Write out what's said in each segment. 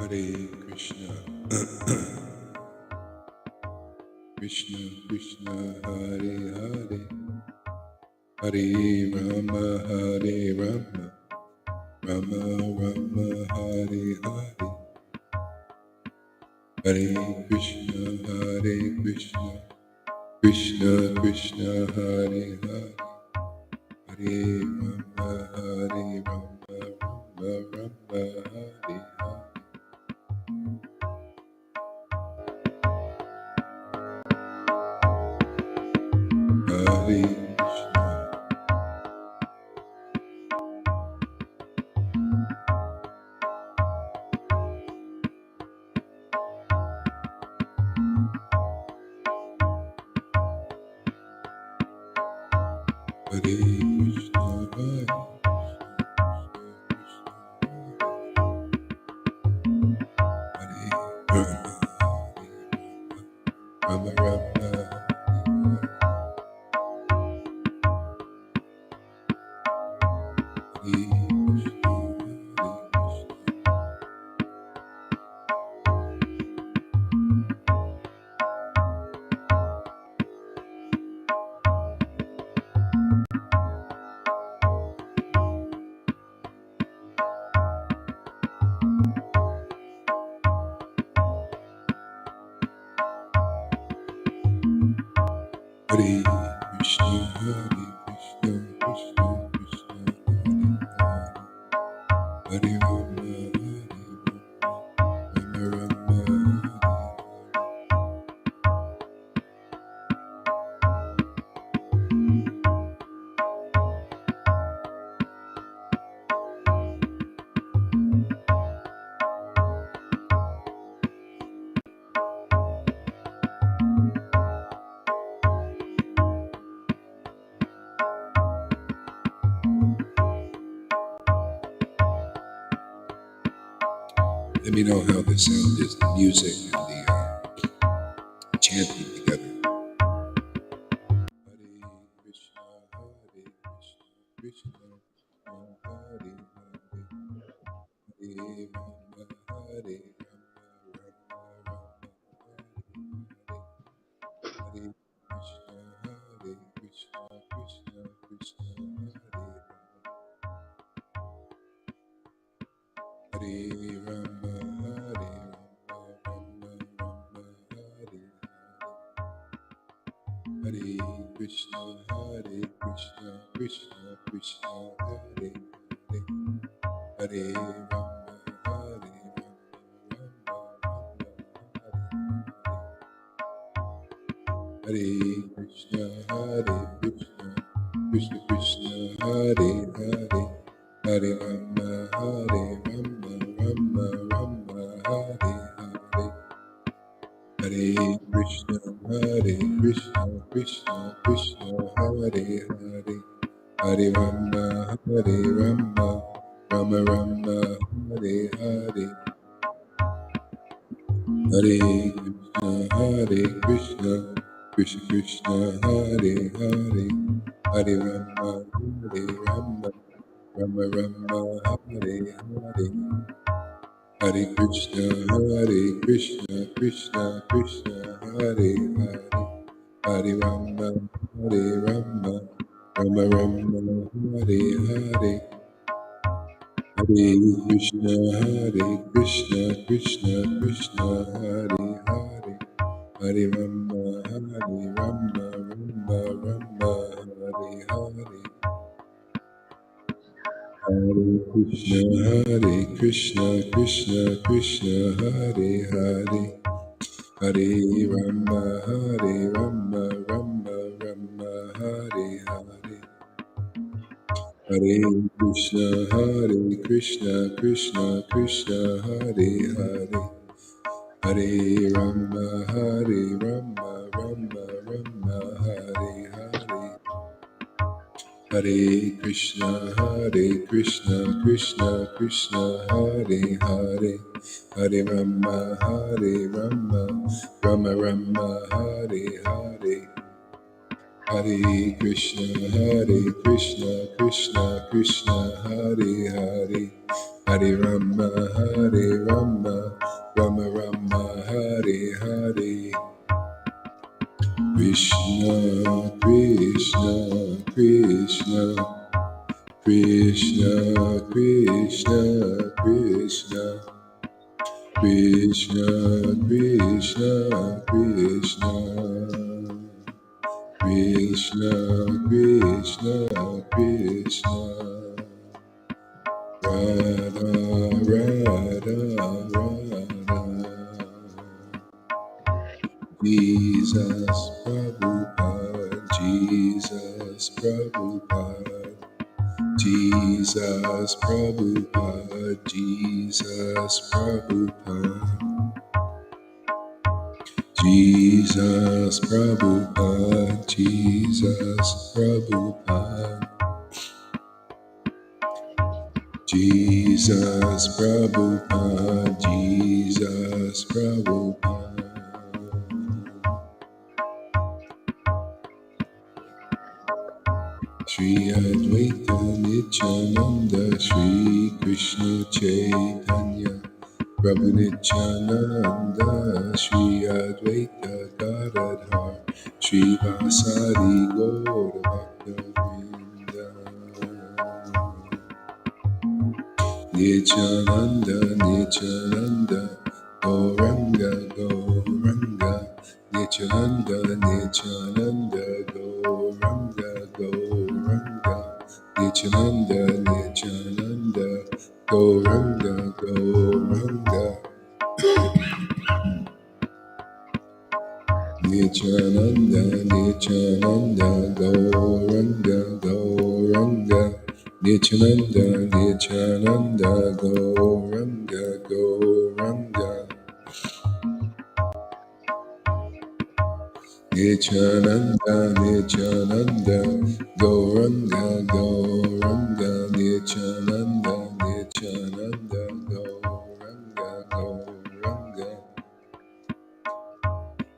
Hare Krishna, Krishna Krishna, Hare Hare, Hare Rama, Hare Rama, Rama Rama, Hare Hare, Hare Krishna, Hare Krishna, Krishna Krishna, Hare Hare, Hare Rama, Hare Rama, Rama Rama, Hare Hare. Hare Krishna, Hare Krishna, Hare Rama Rama, Hare Krishna, Hare Krishna, Krishna Krishna, Hare Hare, Hare Rama, Hare Rama, Let me know how the sound is, the music and the chanting together. Hare Krishna, Hare Krishna, Krishna Hare Hare, Hare Rama, Hare Rama, Rama Rama, Hare Hare, Krishna, Hare Krishna, Krishna Krishna, Hare Hare Rama, Hare Rama, Rama Rama, Hare Krishna, Hare Krishna, Krishna Krishna, Hare Hare, Hare Rama, Hare Rama, Hare Krishna, Hare Krishna, Krishna Krishna, Hare Hare, Hare Rama, Hare Rama, Rama Rama, Hare Hare, Hare Krishna, Hare Krishna, Krishna Krishna, Hare Hare, Hare Rama, Hare Rama, Rama Rama, Hare Hare, Hare Krishna, Hare Krishna, Krishna Krishna, Hare Hare, Hare Rama, Hare Rama, Rama Rama, Hare Hare, Hare Krishna, Hare Krishna, Krishna Krishna, Hare Hare, Hare Rama, Hare Rama, Rama Rama, Hare Hare, Hare Krishna, Hare Krishna, Krishna Krishna, Hare Hare, Hare Rama, Hare Rama, Rama Rama, Hare Hare, Hare Krishna, Hare Krishna, Krishna Krishna, Hare Hare, Hare Rama, Hare Rama, Rama Rama, Hare Hare, Hare Krishna, Hare Krishna, Krishna Krishna, Hare Hare, Hare Rama, Hare Rama, Rama Rama, Hare Hare, Hare Krishna, Hare Krishna, Krishna Krishna, Hare Hare, Hare Rama, Hare Rama, Rama Rama, Hare Hare, Hare Krishna, Hare Krishna, Krishna Krishna, Hare Hare, Hare Rama, Hare Rama, Rama Rama, Hare Hare. Krishna, Krishna, Krishna, Krishna, Krishna, Krishna, Krishna, Krishna, Krishna, Krishna, Krishna, Krishna, Radha, Radha, Radha, Jesus, Prabhupada, Jesus, Prabhupada, Jesus, Prabhupada, Jesus, Prabhupada, Jesus, Prabhupada, Jesus, Prabhupada, Jesus, Prabhupada, Jesus, Prabhupada. Shri Advaita Nityananda, Shri Krishna Chaitanya, Prabhu Nityananda, Shri Advaita Gadadhar, Shri Vasari Gaura Bhakta Vrinda. Nityananda, Nityananda, Gauranga, Gauranga, Nityananda, Nityananda, Gauranga, Gauranga, Nityananda, Nityananda, Gauranga, Gauranga, Nityananda, Nityananda, Gauranga, Gauranga, Nityananda, Nityananda, Gauranga, Gauranga, Nityananda, Nityananda, Gauranga, Gauranga, Nityananda, Nityananda, Gauranga, Gauranga.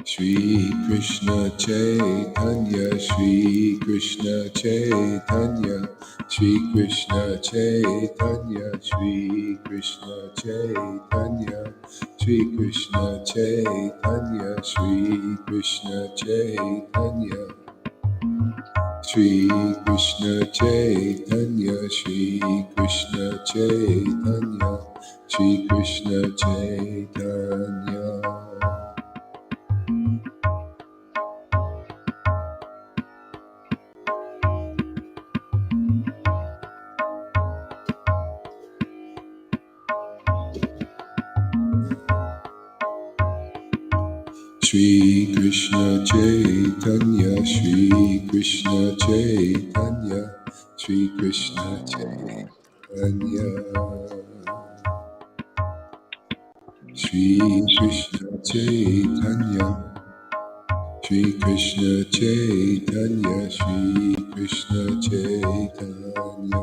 Shri Krishna Chaitanya, Shri Krishna Chaitanya, Shri Krishna Chaitanya, Shri Krishna Chaitanya, Shri Krishna Chaitanya, Shri Krishna Chaitanya, Shri Krishna Chaitanya, Shri Krishna Chaitanya, Shri Krishna Chaitanya. Shri Krishna Chaitanya, Shri Krishna Chaitanya, Shri Krishna Chaitanya, Shri Krishna Chaitanya, Shri Krishna Chaitanya, Shri Krishna Chaitanya.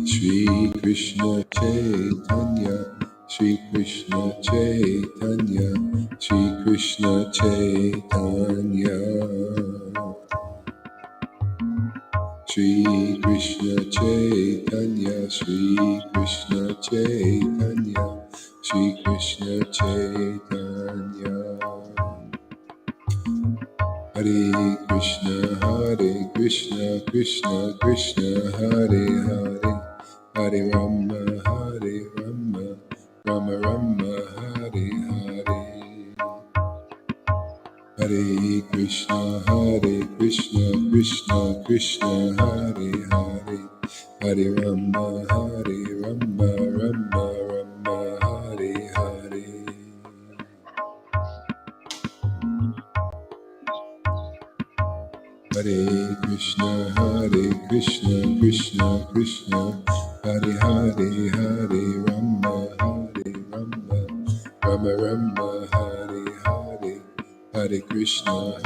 Shri Krishna Chaitanya, Shri Krishna Chaitanya, Shri Krishna Chaitanya, Shri Krishna Chaitanya, Shri Krishna Chaitanya, Shri Krishna Chaitanya. Hare Krishna, Krishna Krishna, Hare Hare, Hare Rama, Hare Rama, Rama Rama, Hare Hare. Hare Krishna, Krishna Krishna, Hare Hare, Hare Rama, Hare Rama, Rama Rama, Hare Hare. Hare Krishna, Krishna Krishna, Hare Hare, Hare Rama, Hare Rama, Rama Rama, Hare Hare, Hare Krishna,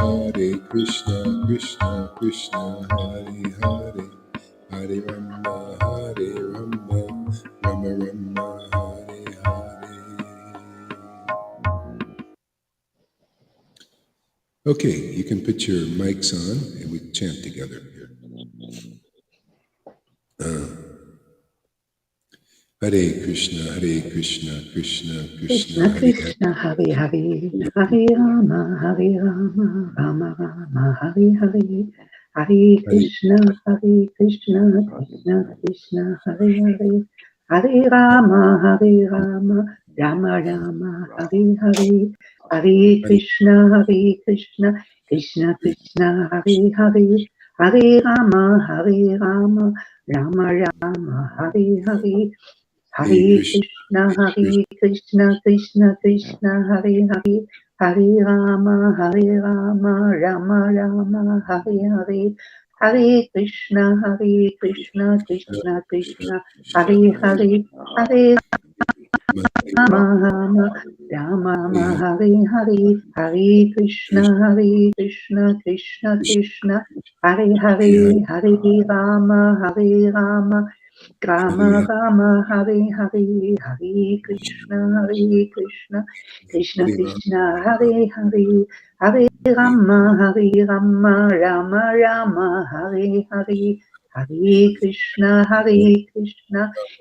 Krishna Krishna, Hare Hare, Hare Rama, Hare Rama, Rama Rama, Hare Hare. Okay, you can put your mics on and we chant together here. Hare Krishna, Krishna Krishna, Krishna Hare Hare. Krishna Hari Hari Hari Rama Hari Rama Rama Rama Hari Hari Hari Hare Krishna Krishna Krishna Hari Hari Hari Rama Rama Rama Rama Hari Hari Hari Hare Krishna Krishna Krishna Krishna Hari Hari Hari Rama Rama Rama Rama Hari Hari Hare Hare Krishna, Krishna, Krishna Hare Krishna, Krishna Krishna, Hare Hare, Hare Rama, Rama Rama, Hare Hare, Hare Krishna, Krishna Krishna, Krishna, Hare Hare, Hare Rama, Rama Hare Hare, Hare Krishna, Krishna Krishna, Hare Hare, Hare Rama, Rama Rama Hare Hare Hare Krishna Krishna Krishna Hare Hare Hare Rama Rama Rama Hare Hare Hare Krishna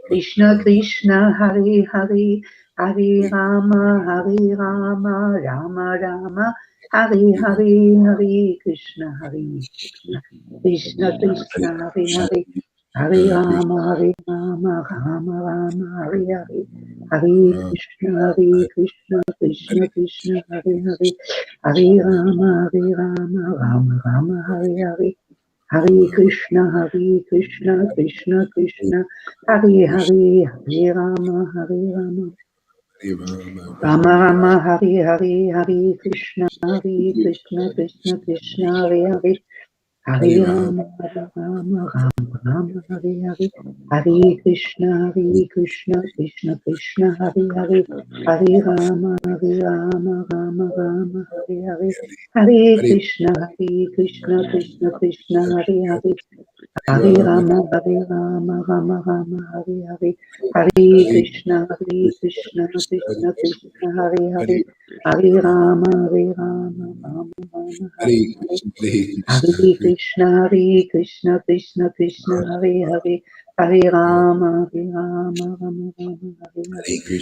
Krishna Krishna Hare Hare Hare Rama Rama Hare Hare Hare Krishna Krishna Krishna Hare Hare Hare Rama, Rama, Hare Hare. Hare Krishna, Krishna Krishna, Hare Hare. Hare Rama, Rama, Hare Hare. Hare Krishna, Krishna Krishna, Hare Hare. Hare Rama, Rama Rama, Hare Hare. Hare Krishna, Krishna Krishna, Hare Hare. Hare Rama, Rama, Hare Hare. Hare Krishna, Krishna Krishna, Hare Hare. Hare Rama, Rama, Hare Hare. Hare Krishna, Krishna Krishna, Hare Hare. Hare Rama, Rama, Hare Hare. Hare Krishna, Krishna Krishna, Hare Hare. Hare Rama, Rama, Hare Hare. Hare Krishna, Krishna Krishna, Hare Hare. Hare Rama, Rama, Hare Hare. Hare Krishna, Krishna Krishna, Hare Hare. Hare Rama, Rama, Hare Hare.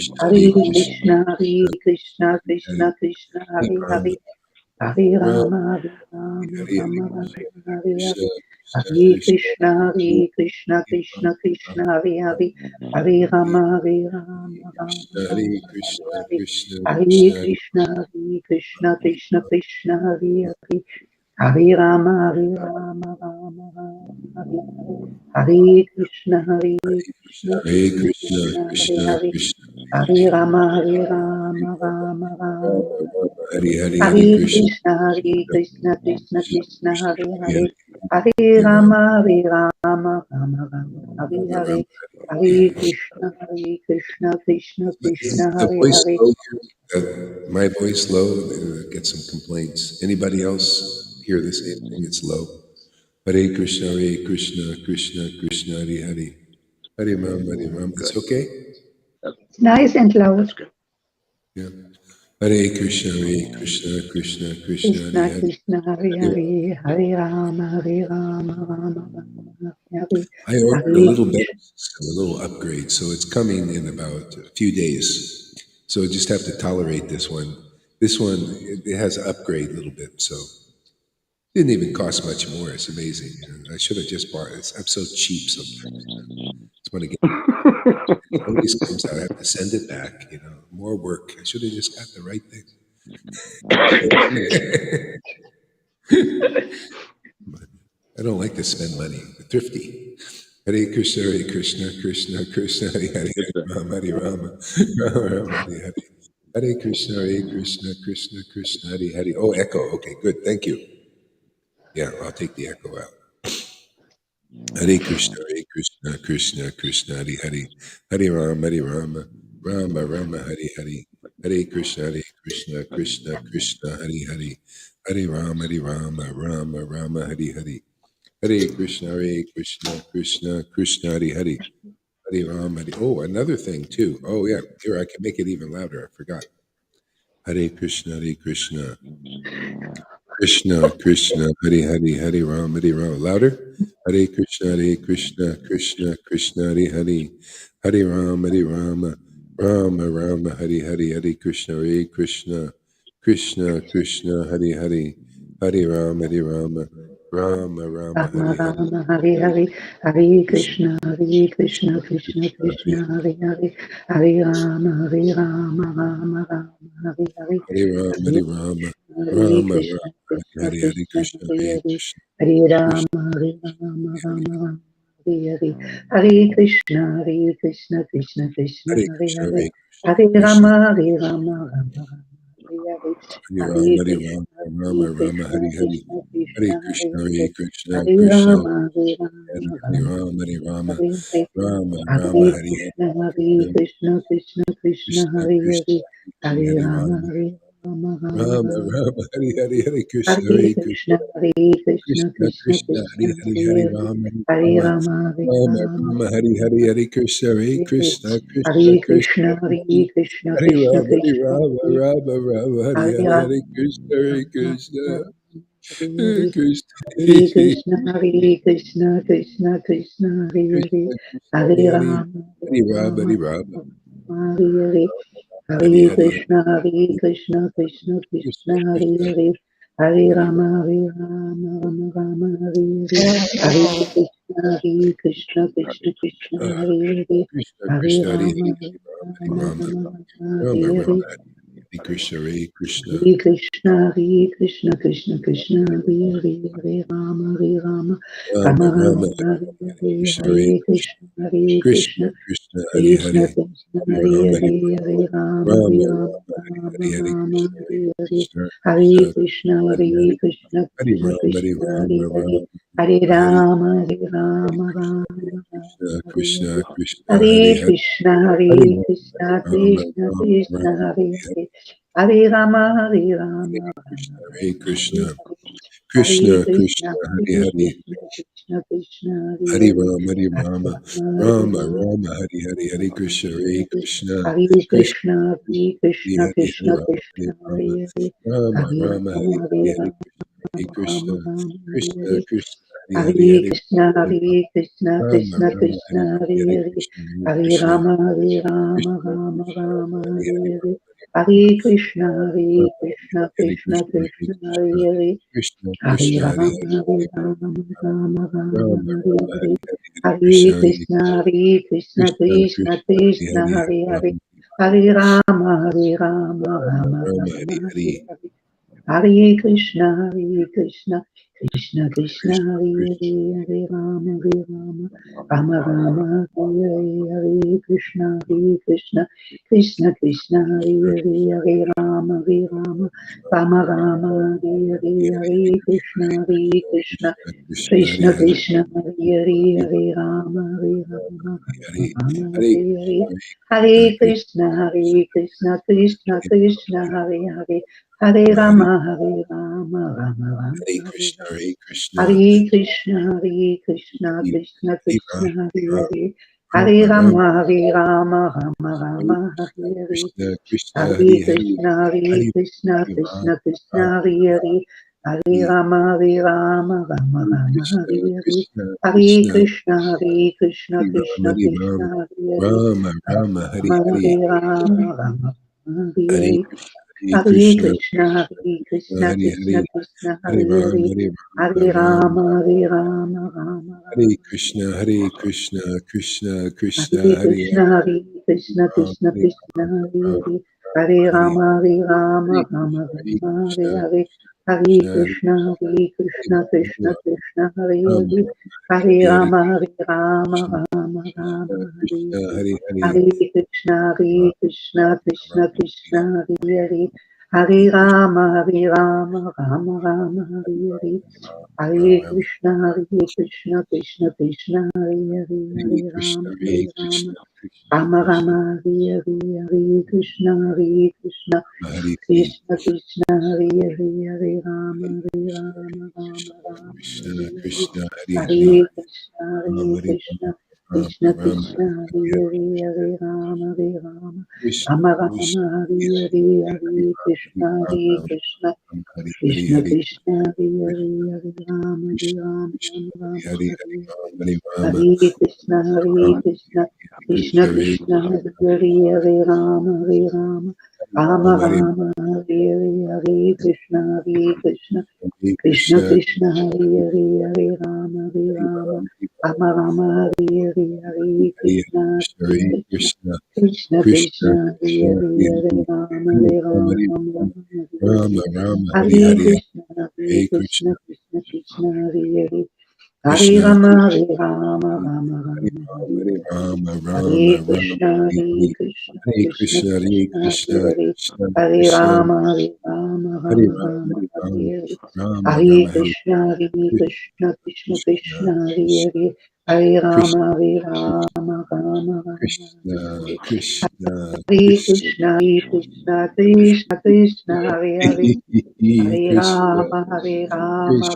Hare Krishna, Krishna Hare Hare. Hare Rama, Rama, Hare Hare. Hare Krishna, Krishna Hare Hare. Hare Rama, Hare Hare. Hare Krishna, Hare Krishna Hare Krishna, Hare. Krishna Hare Rama, Rama, Hare Hare, Hare Hare Krishna, Krishna, Krishna Krishna, Hare Hare Hare, Hare Rama, Rama, Hare Hare, Hare Krishna, Is Krishna, the Hare voice Hare. low here? My voice low? Get some complaints. Anybody else hear the same thing? It's low. Hare Krishna, Krishna Krishna, Hare Hare. Hare Ram, Hare Ram. It's okay? It's nice and loud. Yeah. Hare Krishna, Krishna Krishna, Krishna, Hare Hare. Krishna, Hare Hare Ram. Hare, Hare Rama, Rama, Hare I ordered a Hare little better Krishna. system, a little upgrade, so it's coming in about a few days. So I just have to tolerate this one. This one, it has an upgrade a little bit, so didn't even cost much more. It's amazing. I should have just bought it. I'm so cheap sometimes. It's when it always comes out. I have to send it back. More work. I should have just got the right thing. But I don't like to spend money. I'm thrifty. Hare Krishna, Krishna Krishna, Hare Hare, Hare Rama, Rama Rama, Hare Hare. Hare Krishna, Krishna Krishna, Hare Hare. Oh, echo. Okay, good. Thank you. Yeah, I'll take the echo out. Hare Krishna, Krishna Krishna, Hare Hare. Hare Rama, Rama Rama, Hare Hare. Hare Krishna, Krishna Krishna, Hare Hare. Hare Rama, Rama Rama, Hare Hare. Hare Krishna, Krishna Krishna, Hare Hare. Hare Ram, Hare. Oh, another thing too. Oh yeah, here I can make it even louder. I forgot. Hare Krishna, Krishna, Hare Hare, Hare Ram, Hare Ram. Louder. Hare Krishna, Krishna Krishna, Hare Hare. Hare Rama, Hare Rama, Rama Rama, Hare Hare, Hare Krishna, Hare Krishna, Krishna Krishna, Hare Hare, Hare Rama, Hare Rama, Rama Rama, Rama Hare Hare, Rama Hare Hare, Hare Krishna Krishna, Hare Krishna, Krishna, Krishna Krishna Krishna, Hare Hare, Hare Rama, Hare Rama, Rama Rama, Hare Hare, Hare Rama, Hare Hare Rama, Hare Rama Rama, Krishna, Hare Krishna Hare, Hare Krishna, Krishna, Hare Hare Hare, Krishna, Hare Rama, Krishna Hare Rama, Hare Rama Rama, Hare Hare, Hare Krishna, Hare Krishna, Krishna Krishna, Hare, Hare Krishna, Hare, Hare Krishna, Hare Krishna Rama, Hare Rama, Rama Rama, Hare Hare, Hare Hare Rama, Hare Krishna, Rama, Hare Rama Rama, Krishna, Hare Hare, Krishna Hare Krishna, Hare Krishna, Hare, Hare Krishna, Hare Krishna Rama, Hare Hare Rama, Hare Rama Rama, Hare Rama, Hare Hare, Rama Rama, Hare Hare Hare, Krishna, Hare Krishna Krishna, Krishna Krishna, Krishna, Hare Krishna, Hare, Hare Hare Hare Rama, Rama, Hare Rama, Rama Rama Rama, Rama, Hare Hare, Hare Krishna, Hare Hare Krishna, Krishna, Hare Krishna, Krishna Krishna Krishna, Krishna, Hare Hare, Hare Hare Hare, Rama, Hare Hare Rama, Rama, Hare Rama Rama, Rama, Hare Hare, Hare Krishna, Hare Hare Hare, Krishna, Krishna Hare Krishna, Krishna, Hare Krishna, Hare Krishna Rama, Hare Krishna, Rama, Rama Rama, Hare Hare Hare, Rama, Hare Krishna, Hare Hare Krishna, Rama, Hare Hare Hare, Hare Krishna. Krishna, Hare Krishna, Krishna Krishna, Hare Hare, Krishna, Krishna, Hare Hare Hare, Rama, Hare Hare Rama, Hare Rama, Rama, Hare Hare, Hare Hare Hare, Krishna, Hare Krishna, Krishna Krishna, Krishna, Hare Krishna, Hare, Hare Hare Rama, Hare Rama, Rama Rama, Hare Hare, Hare Krishna, Hare Krishna, Krishna Krishna, Rama, Hare Hare, Krishna, Hare Krishna, Hare Rama, Hare, Hare Hare Rama, Rama, Rama Rama, Rama, Hare Rama, Hare, Hare Krishna, Hare Krishna, Hare Krishna, Hare Krishna, Krishna Krishna, Hare Hare, Hare Rama, Hare Rama, Rama, Rama Rama, Rama, Hare Hare Hare Hare, Krishna, Hare Hare Krishna, Krishna, Hare Krishna, Krishna, Krishna, Hare Krishna Hare, Krishna, Hare Hare Rama, Hare Hare, Hare Rama, Rama, Hare Rama, Rama, Hare Rama Hare Rama, Krishna, Hare Hare Hare, Krishna, Hare Krishna, Krishna, Hare Hare Hare, Krishna, Hare Krishna Rama, Hare Krishna, Hare Rama, Hare, Rama, Hare Rama, Hare Rama, Hare Hare Rama, Krishna, Rama Krishna, Rama, Hare Krishna, Hare, Krishna, Hare Hare Hare, Krishna, Hare Hare Rama, Krishna, Rama, Krishna Rama, Krishna, Rama, Hare Hare Hare, Hare Rama, Hare Hare Rama, Krishna, Rama Hare Rama, Krishna, Hare Hare, Hare Krishna, Krishna, Krishna, Hare Hare Hare, Krishna, Krishna Krishna, Hare Hare Hare, Rama, Hare Hare Rama, Rama, Hare Rama, Rama, Rama, Hare Hare, Hare Krishna, Hare Krishna, Hare Krishna, Krishna, Hare Hare Krishna, Hare, Hare Krishna Rama, Hare Krishna, Rama, Hare Hare, Rama, Hare Rama, Hare Rama, Hare, Hare Hare Rama, Krishna, Hare Rama Krishna, Rama, Hare Krishna, Hare, Krishna, Hare Hare, Hare Hare Krishna, Rama, Hare Krishna, Rama, Krishna Rama, Hare Krishna, Hare, Hare Hare Hare, Krishna, Hare Hare Krishna, Rama, Hare Rama, Krishna, Rama Krishna, Rama, Rama, Hare Hare Hare, Hare, Rama, Hare Krishna, Rama, Hare Hare Krishna, Hare Krishna Krishna, Hare Krishna, Krishna, Hare Hare, Krishna, Hare Krishna, Rama, Hare Hare Hare, Rama, Hare Rama Rama, Rama, Hare Rama, Hare, Hare Hare, Hare Hare Krishna, Hare Krishna, Hare Krishna, Krishna, Krishna Krishna, Hare Krishna, Hare, Hare Hare Hare, Rama, Hare Rama, Hare Rama, Rama, Rama Rama, Rama, Hare Hare Hare, Hare, Hare Krishna, Hare Krishna, Krishna Krishna, Krishna, Hare Krishna, Hare, Hare Rama, Rama Rama, Hare Hare, Hare Krishna, Hare Krishna, Krishna Krishna, Krishna, Hare Hare, Hare Rama, Rama Rama, Hare Hare, Hare Krishna, Hare Krishna, Krishna, Krishna Hare Hare, Krishna, Hare Hare, Hare Rama, Hare Rama, Hare Hare Krishna, Hare Krishna, Krishna, Hare Krishna, Krishna Hare Krishna, Hare Hare, Hare Hare Rama, Hare Rama, Rama Rama, Hare Hare Krishna, Hare, Hare Krishna, Hare Krishna, Hare Krishna, Hare Krishna Krishna, Hare Rama, Hare, Hare Rama, Rama, Rama, Hare Rama, Rama Hare Rama, Krishna, Hare Hare, Krishna, Krishna, Hare Hare Hare, Krishna, Hare Hare Krishna, Hare Rama, Krishna Krishna, Rama, Hare Hare, Hare Hare Rama, Hare Rama, Rama Hare Rama, Krishna, Hare Hare, Krishna, Hare Krishna, Krishna, Hare Krishna, Hare Rama, Krishna Hare Krishna, Rama, Hare Hare, Rama, Hare Rama, Hare Rama, Hare, Hare Rama, Rama Rama, Hare Hare Hare, Krishna, Hare Krishna, Hare Krishna, Hare Krishna Hare, Krishna, Hare Hare Rama, Hare, Hare Hare Rama, Rama, Hare Rama, Rama Hare Rama, Krishna, Hare Krishna, Krishna Krishna, Hare Hare Krishna, Hare Krishna, Rama, Krishna Hare Krishna, Rama, Hare Hare, Hare Hare Rama, Hare Rama, Hare Rama Krishna, Rama, Hare Hare Hare, Hare Krishna, Krishna, Hare Hare Krishna, Krishna Krishna, Hare Rama, Hare, Hare Hare Hare Rama, Hare Krishna, Rama, Rama Krishna, Rama, Hare Krishna, Hare, Hare Hare Hare Krishna, Hare Krishna, Rama, Krishna Krishna, Hare Hare, Hare Rama, Hare Rama, Rama Rama, Hare Hare, Hare Rama, Krishna, Hare Krishna, Krishna Krishna, Hare Hare, Hare Hare Krishna, Rama, Hare Hare Rama, Krishna, Krishna, Rama Krishna, Rama, Hare Hare, Hare Krishna, Hare Krishna, Hare Hare Krishna Krishna, Hare Hare, Hare Rama, Hare Rama, Rama Rama, Krishna, Hare Hare, Krishna, Hare Hare Hare Krishna, Rama, Hare Hare Krishna, Rama, Krishna Rama, Krishna, Hare Hare Hare Hare, Hare Rama, Hare Rama, Krishna, Rama Krishna, Rama, Hare Hare Hare, Hare Hare Krishna, Hare Rama, Krishna, Hare Hare Krishna Hare Krishna, Hare Krishna, Hare, Hare Rama, Hare Krishna, Rama, Krishna, Rama Hare Rama, Hare Hare Rama, Hare Rama, Hare Krishna, Hare Rama, Krishna, Krishna Krishna, Hare Krishna Hare Hare Rama Hare Rama Rama Rama, Hare Rama Hare Hare Krishna Hare Krishna Hare Krishna Krishna, Krishna Hare Hare Hare Rama Hare Hare Rama Rama, Rama Rama Hare Hare Hare Hare Krishna Krishna, Hare Hare Krishna Krishna, Krishna Krishna Krishna Hare Krishna, Hare Hare Hare Rama Hare Hare Rama, Rama Hare Rama Hare Rama, Hare Rama, Hare Hare Hare, Krishna Hare Hare Krishna Krishna, Krishna Krishna Hare Hare Hare Krishna, Rama Hare Rama Rama Hare Rama Rama, Hare Hare Hare Rama, Hare Rama, Rama, Krishna Hare Hare Hare, Krishna Hare Krishna Krishna, Hare Krishna Krishna, Hare Hare Krishna Hare Krishna, Rama Hare Rama Hare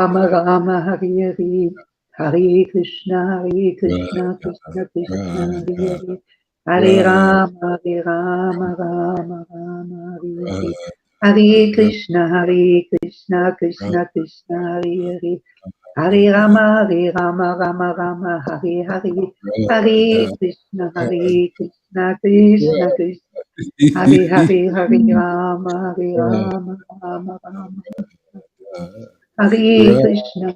Rama Rama, Rama Hare Rama, Hare Hare Rama, Hare Rama, Hare Krishna Hare Krishna Krishna Krishna, Krishna Hare Krishna, Hare Hare Krishna, Rama Hare Rama Rama Rama Krishna, Hare Krishna,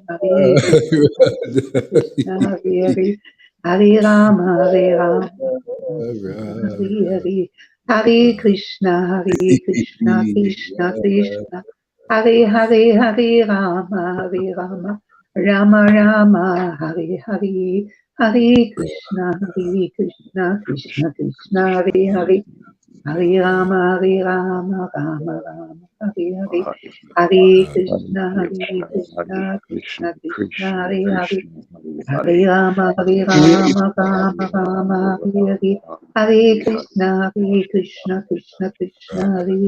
Hare Krishna, Krishna Hare Krishna Krishna Krishna Hare Hare Hare Krishna, Rama Krishna, Rama Rama Hare Hare Hare Krishna Krishna Krishna Krishna Hare Hare Hare Rama Rama Rama Hare Hare Hare Krishna Krishna Krishna Hare Hare Hare Rama Rama Hare Hare Hare Krishna Krishna Krishna Hare Hare Hare Rama Rama Hare Hare Hare Krishna Krishna Krishna Hare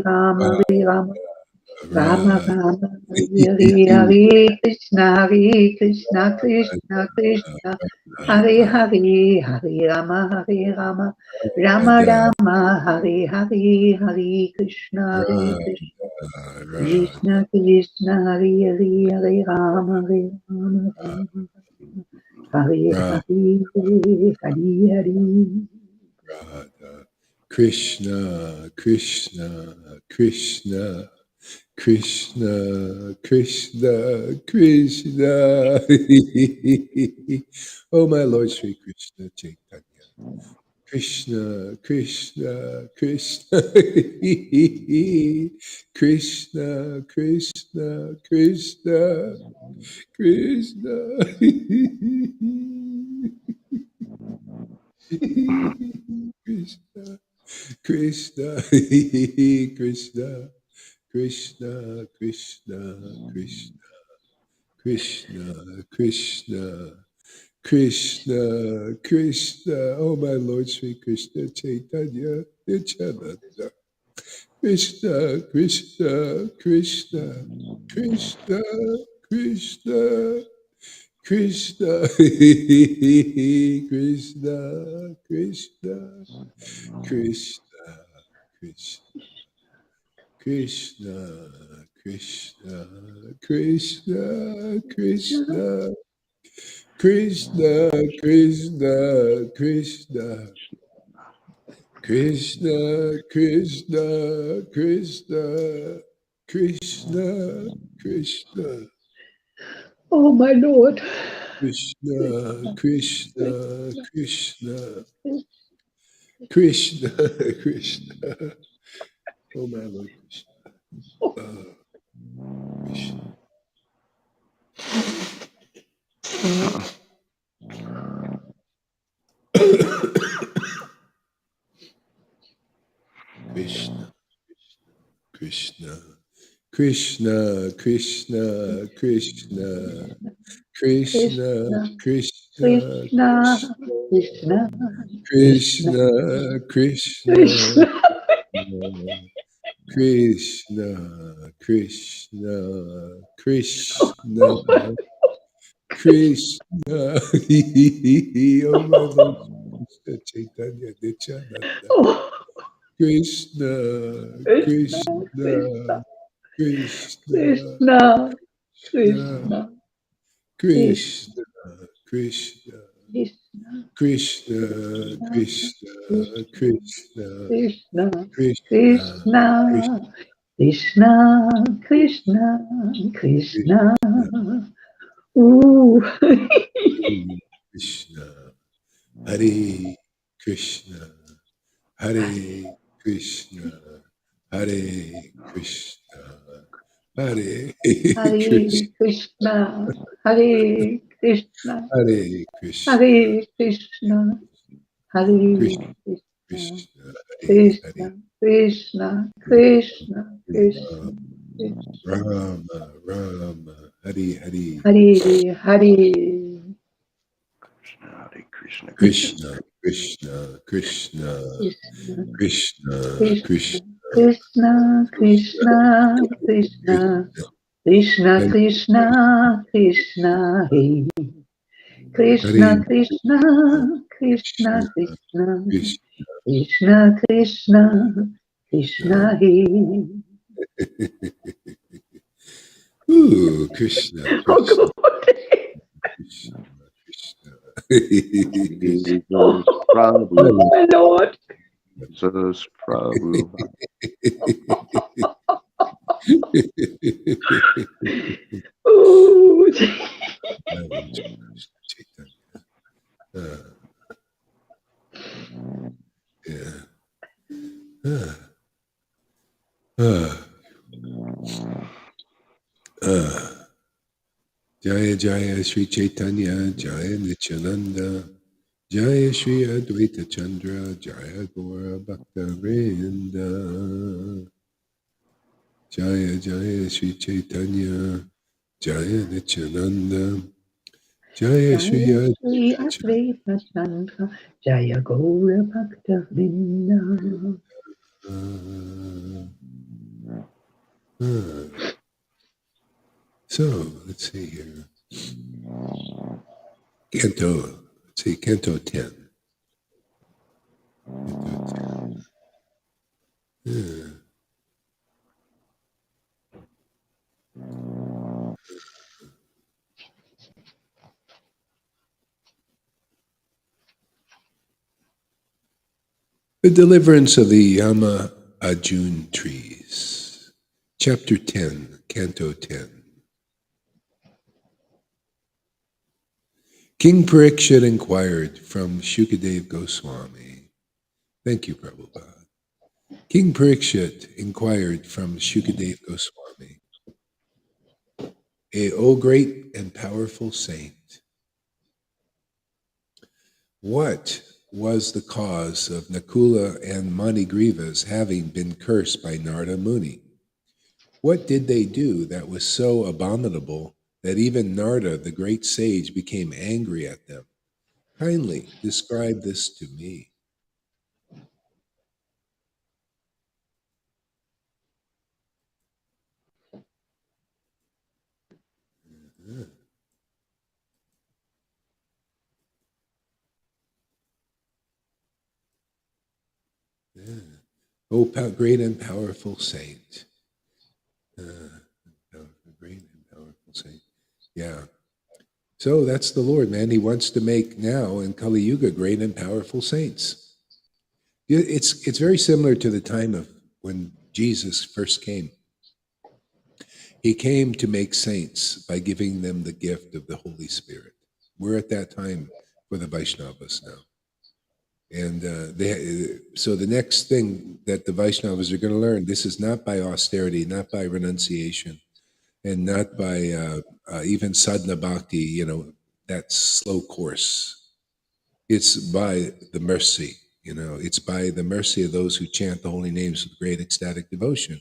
Rama Hare Krishna Krishna Hare Rama Hare Hare Hare Krishna Krishna Hare Rama Rama Hare Krishna Hare Hare Rama Hare Hare Hare Krishna Hare Hare Hare Rama Hare Krishna Hare Rama Hare Krishna Hare Rama Hare Krishna Hare Rama Hare Krishna, Krishna, Krishna, Krishna, Krishna, Krishna. Oh, my Lord Sri Krishna Chaitanya. Krishna, Krishna, Krishna. Krishna, Krishna, Krishna, Krishna. Krishna, Krishna, Krishna, Krishna, Krishna, Krishna, Krishna, Krishna, Krishna, Krishna. Oh, my Lord Sri Krishna Chaitanya Nityananda. Krishna, Krishna, Krishna, Krishna, Krishna, Krishna, Krishna, Krishna, Krishna, Krishna. Krishna, Krishna, Krishna, Krishna, Krishna, Krishna, Krishna, Krishna, Krishna, Krishna, Krishna, Krishna, Oh my Lord. Krishna, Krishna, Krishna, Krishna, Krishna. Oh my Lord Krishna. Krishna. Krishna, Krishna, Krishna, Krishna, Krishna, Krishna, Krishna Krishna, Krishna Krishna Krishna Krishna, Krishna, Krishna Krishna, Krishna, Krishna, Krishna. Oh my Lord Krishna Chaitanya Nityananda. Oh Krishna, Krishna, Krishna, Krishna, Krishna, Krishna, Krishna, Krishna, Krishna, Krishna, Krishna, Krishna, Krishna, Krishna, Krishna, Krishna, Krishna, Krishna. Ooh. Krishna, Hare Krishna, Hare Krishna, Hare Krishna, Hare Hare Krishna, Krishna, Hare Krishna, Hare Krishna, Hare Krishna, Hare Krishna, Krishna, Krishna, Hare Hare, Krishna, Krishna, Krishna, Rama, Krishna, Krishna, Rama, Rama, Hare Hare, Hare Hare. Hare Krishna, Krishna, Krishna, Krishna, Krishna, Krishna, Krishna, Krishna, Krishna, Krishna, Krishna, Krishna, Hare Krishna, Krishna, Hey, Hare, Krishna, Krishna, Krishna, Krishna, Krishna, Krishna. Krishna, Krishna, Krishna, Hey. Ooh, Krishna, Oh Krishna, God! Krishna, Krishna, Krishna. Jesus Oh Prabhu, my Lord! Jesus Prabhu. Oh, Yeah. Ah, ah, ah. Jaya Jaya Sri Chaitanya, Jaya Nityananda, Jaya Sri Advaita Chandra, Jaya Gaura Bhakta Vrinda, Jaya Jaya Sri Chaitanya, Jaya Nityananda, Jaya Sri Jaya Sri Advaita Chandra. Advaita Chandra, Jaya Gaura Bhakta Vrinda. Ah. So let's see here. Canto, let's see, Canto 10. Canto 10. Yeah. The Deliverance of the Yama Ajun Trees. Chapter 10, Canto 10. King Parikshit inquired from Shukadev Goswami. Thank you, Prabhupada. King Parikshit inquired from Shukadev Goswami, O great and powerful saint, what was the cause of Nakula and Manigriva's having been cursed by Narada Muni? What did they do that was so abominable that even Narada, the great sage, became angry at them? Kindly describe this to me. Yeah, yeah. Oh, great and powerful saint. Great and powerful saint. Yeah. So that's the Lord, man. He wants to make now in Kali Yuga great and powerful saints. It's very similar to the time of when Jesus first came. He came to make saints by giving them the gift of the Holy Spirit. We're at that time for the Vaishnavas now. And so the next thing that the Vaishnavas are going to learn, this is not by austerity, not by renunciation, and not by even sadhana bhakti, that slow course. It's by the mercy, it's by the mercy of those who chant the holy names with great ecstatic devotion.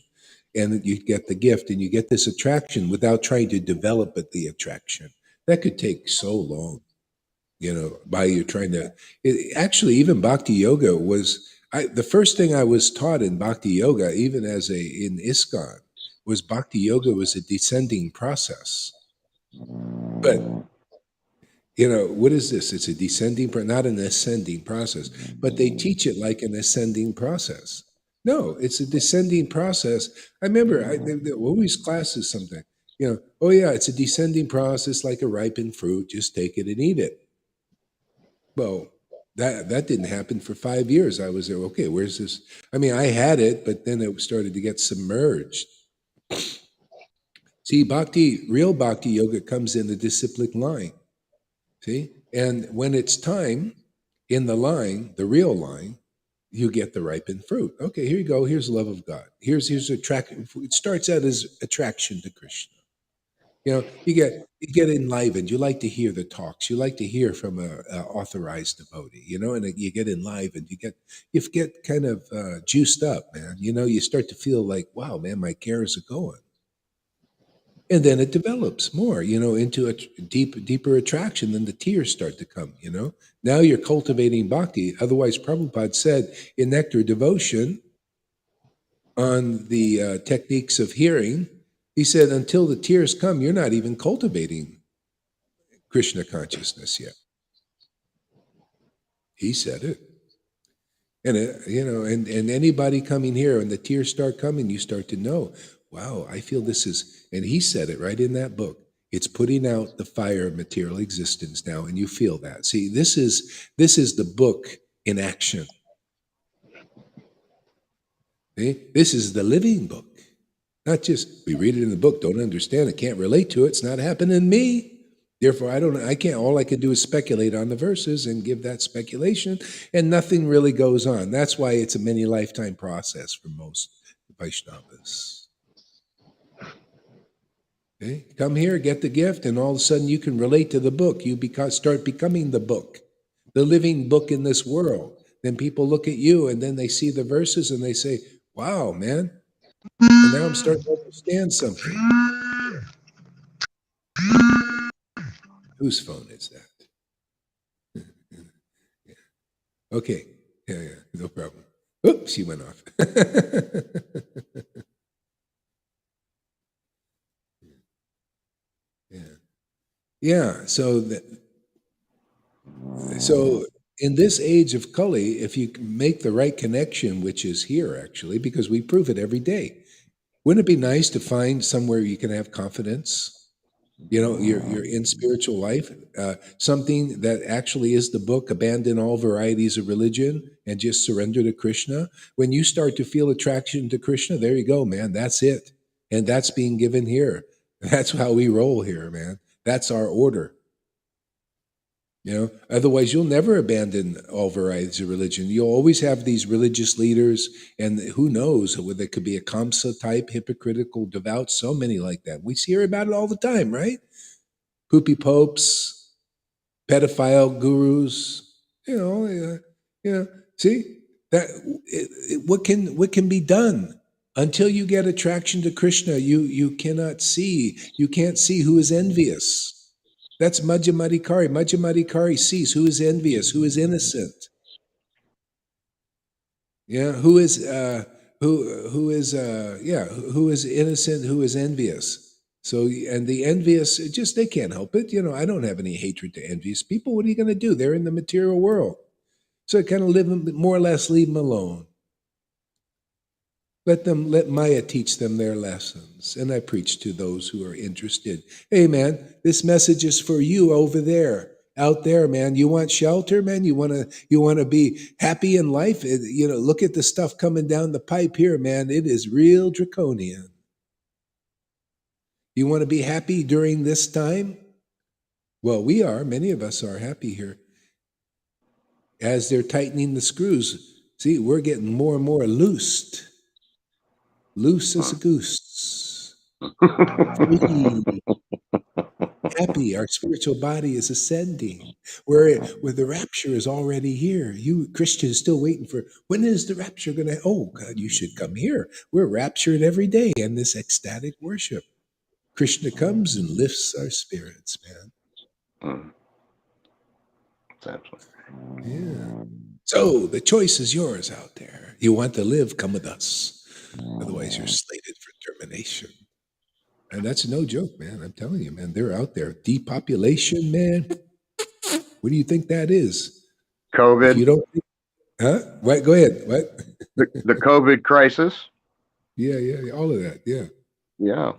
And you get the gift and you get this attraction without trying to develop the attraction. That could take so long, by you trying to. Actually, even bhakti yoga was, the first thing I was taught in bhakti yoga, even in ISKCON, was bhakti yoga was a descending process. But what is this? It's a descending, not an ascending process, but they teach it like an ascending process. No, it's a descending process. I remember they always classes something. Oh yeah, it's a descending process like a ripened fruit. Just take it and eat it. Well, that didn't happen for 5 years. I was there. Okay, where's this? I mean, I had it, but then it started to get submerged. See, real bhakti yoga comes in the disciplic line. See, and when it's time in the line, the real line, you get the ripened fruit. Okay, here you go. Here's love of God. Here's attraction. It starts out as attraction to Krishna. You get enlivened. You like to hear the talks. You like to hear from a authorized devotee. And you get enlivened. You get kind of juiced up, man. You start to feel like, wow, man, my cares are going. And then it develops more, into a deeper attraction. Then the tears start to come. Now you're cultivating bhakti. Otherwise, Prabhupada said in Nectar Devotion on the techniques of hearing, he said, until the tears come, you're not even cultivating Krishna consciousness yet. He said it. And, and anybody coming here and the tears start coming, you start to know, wow, I feel this is, and he said it right in that book. It's putting out the fire of material existence now, and you feel that. See, this is the book in action. See? This is the living book. Not just we read it in the book, don't understand it, can't relate to it, it's not happening to me. Therefore, I can't, all I can do is speculate on the verses and give that speculation, and nothing really goes on. That's why it's a many lifetime process for most Vaishnavas. Okay? Come here, get the gift, and all of a sudden you can relate to the book. You start becoming the book, the living book in this world. Then people look at you, and then they see the verses, and they say, wow, man, and now I'm starting to understand something. Whose phone is that? Okay. Yeah, no problem. Oops, she went off. Yeah. So in this age of Kali, if you make the right connection, which is here actually, because we prove it every day, wouldn't it be nice to find somewhere you can have confidence? You're in spiritual life, something that actually is the book, abandon all varieties of religion and just surrender to Krishna. When you start to feel attraction to Krishna, there you go, man. That's it. And that's being given here. That's how we roll here, man. That's our order. Otherwise you'll never abandon all varieties of religion. You'll always have these religious leaders, and who knows whether there could be a Kamsa type, hypocritical, devout, so many like that. We hear about it all the time, right? Poopy popes, pedophile gurus, see that what can be done until you get attraction to Krishna. You can't see who is envious. That's Majjamadikari. Majjamadikari sees who is envious, who is innocent. Yeah, who is innocent, who is envious. So, and the envious, they can't help it. I don't have any hatred to envious people. What are you going to do? They're in the material world. So kind of more or less leave them alone. Let Maya teach them their lessons. And I preach to those who are interested. Hey, man, this message is for you over there, out there, man. You want shelter, man? You want to be happy in life? Look at the stuff coming down the pipe here, man. It is real draconian. You want to be happy during this time? Well, we are. Many of us are happy here. As they're tightening the screws, see, we're getting more and more loosed. Loose as a goose. Free. Happy. Our spiritual body is ascending. Where the rapture is already here. You Christians still waiting for, when is the rapture going to, oh God, you should come here. We're raptured every day in this ecstatic worship. Krishna comes and lifts our spirits, man. Exactly. Yeah. So the choice is yours out there. You want to live, come with us. Otherwise, you're slated for termination. And that's no joke, man. I'm telling you, man. They're out there. Depopulation, man. What do you think that is? COVID. If you don't think, huh? What? Go ahead. What? The COVID crisis. Yeah, all of that. Yeah. Yeah.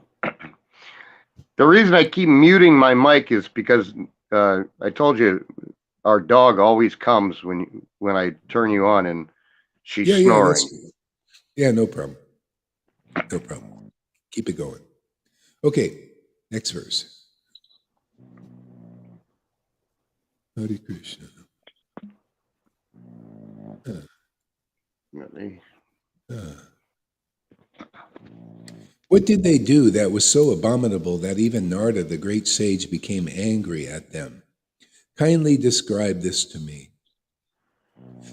The reason I keep muting my mic is because I told you our dog always comes when I turn you on, and she's Yeah, snoring. no problem. No problem. Keep it going. Okay, next verse. Hare Krishna. What did they do that was so abominable that even Narada, the great sage, became angry at them? Kindly describe this to me.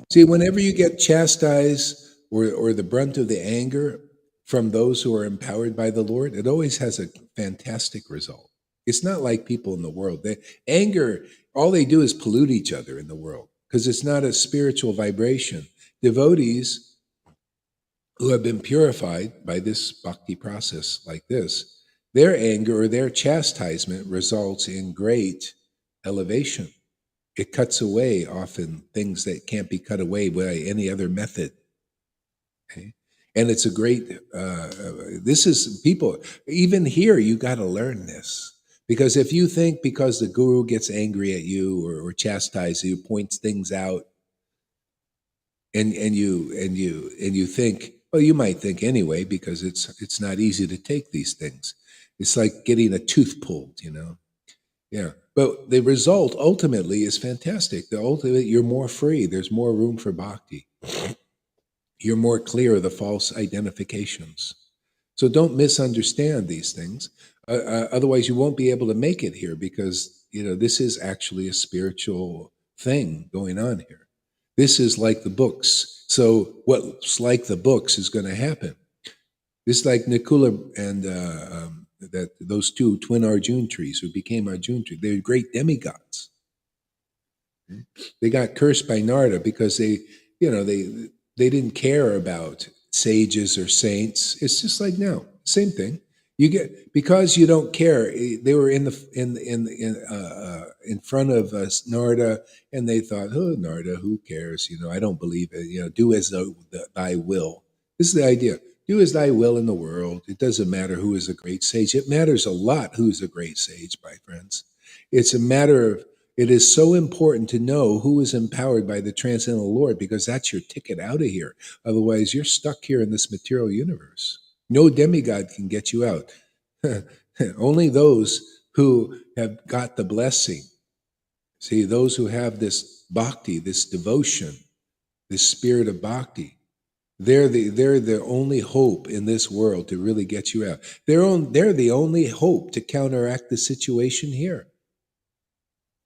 See, whenever you get chastised or the brunt of the anger from those who are empowered by the Lord, it always has a fantastic result. It's not like people in the world. Anger, all they do is pollute each other in the world because it's not a spiritual vibration. Devotees who have been purified by this bhakti process like this, their anger or their chastisement results in great elevation. It cuts away often things that can't be cut away by any other method. Okay? And it's a great, this is people, even here, you got to learn this. Because if you think because the guru gets angry at you or chastises you, points things out, and you think, well, you might think anyway, because it's not easy to take these things. It's like getting a tooth pulled, Yeah. But the result ultimately is fantastic. The ultimate, you're more free. There's more room for bhakti. You're more clear of the false identifications. So don't misunderstand these things. Otherwise, you won't be able to make it here because, this is actually a spiritual thing going on here. This is like the books. So what's like the books is going to happen. This is like Nikula and that those two twin Arjun trees who became Arjun trees. They're great demigods. They got cursed by Narada because they didn't care about sages or saints. It's just like now, same thing. You get because you don't care. They were in front of Narada, and they thought, "Oh, Narada, who cares? I don't believe it. Do as thy will." This is the idea. Do as thy will in the world. It doesn't matter who is a great sage. It matters a lot who is a great sage, my friends. It's a matter of it is so important to know who is empowered by the transcendental Lord because that's your ticket out of here. Otherwise, you're stuck here in this material universe. No demigod can get you out. Only those who have got the blessing. See, those who have this bhakti, this devotion, this spirit of bhakti, they're the only hope in this world to really get you out. They're the only hope to counteract the situation here.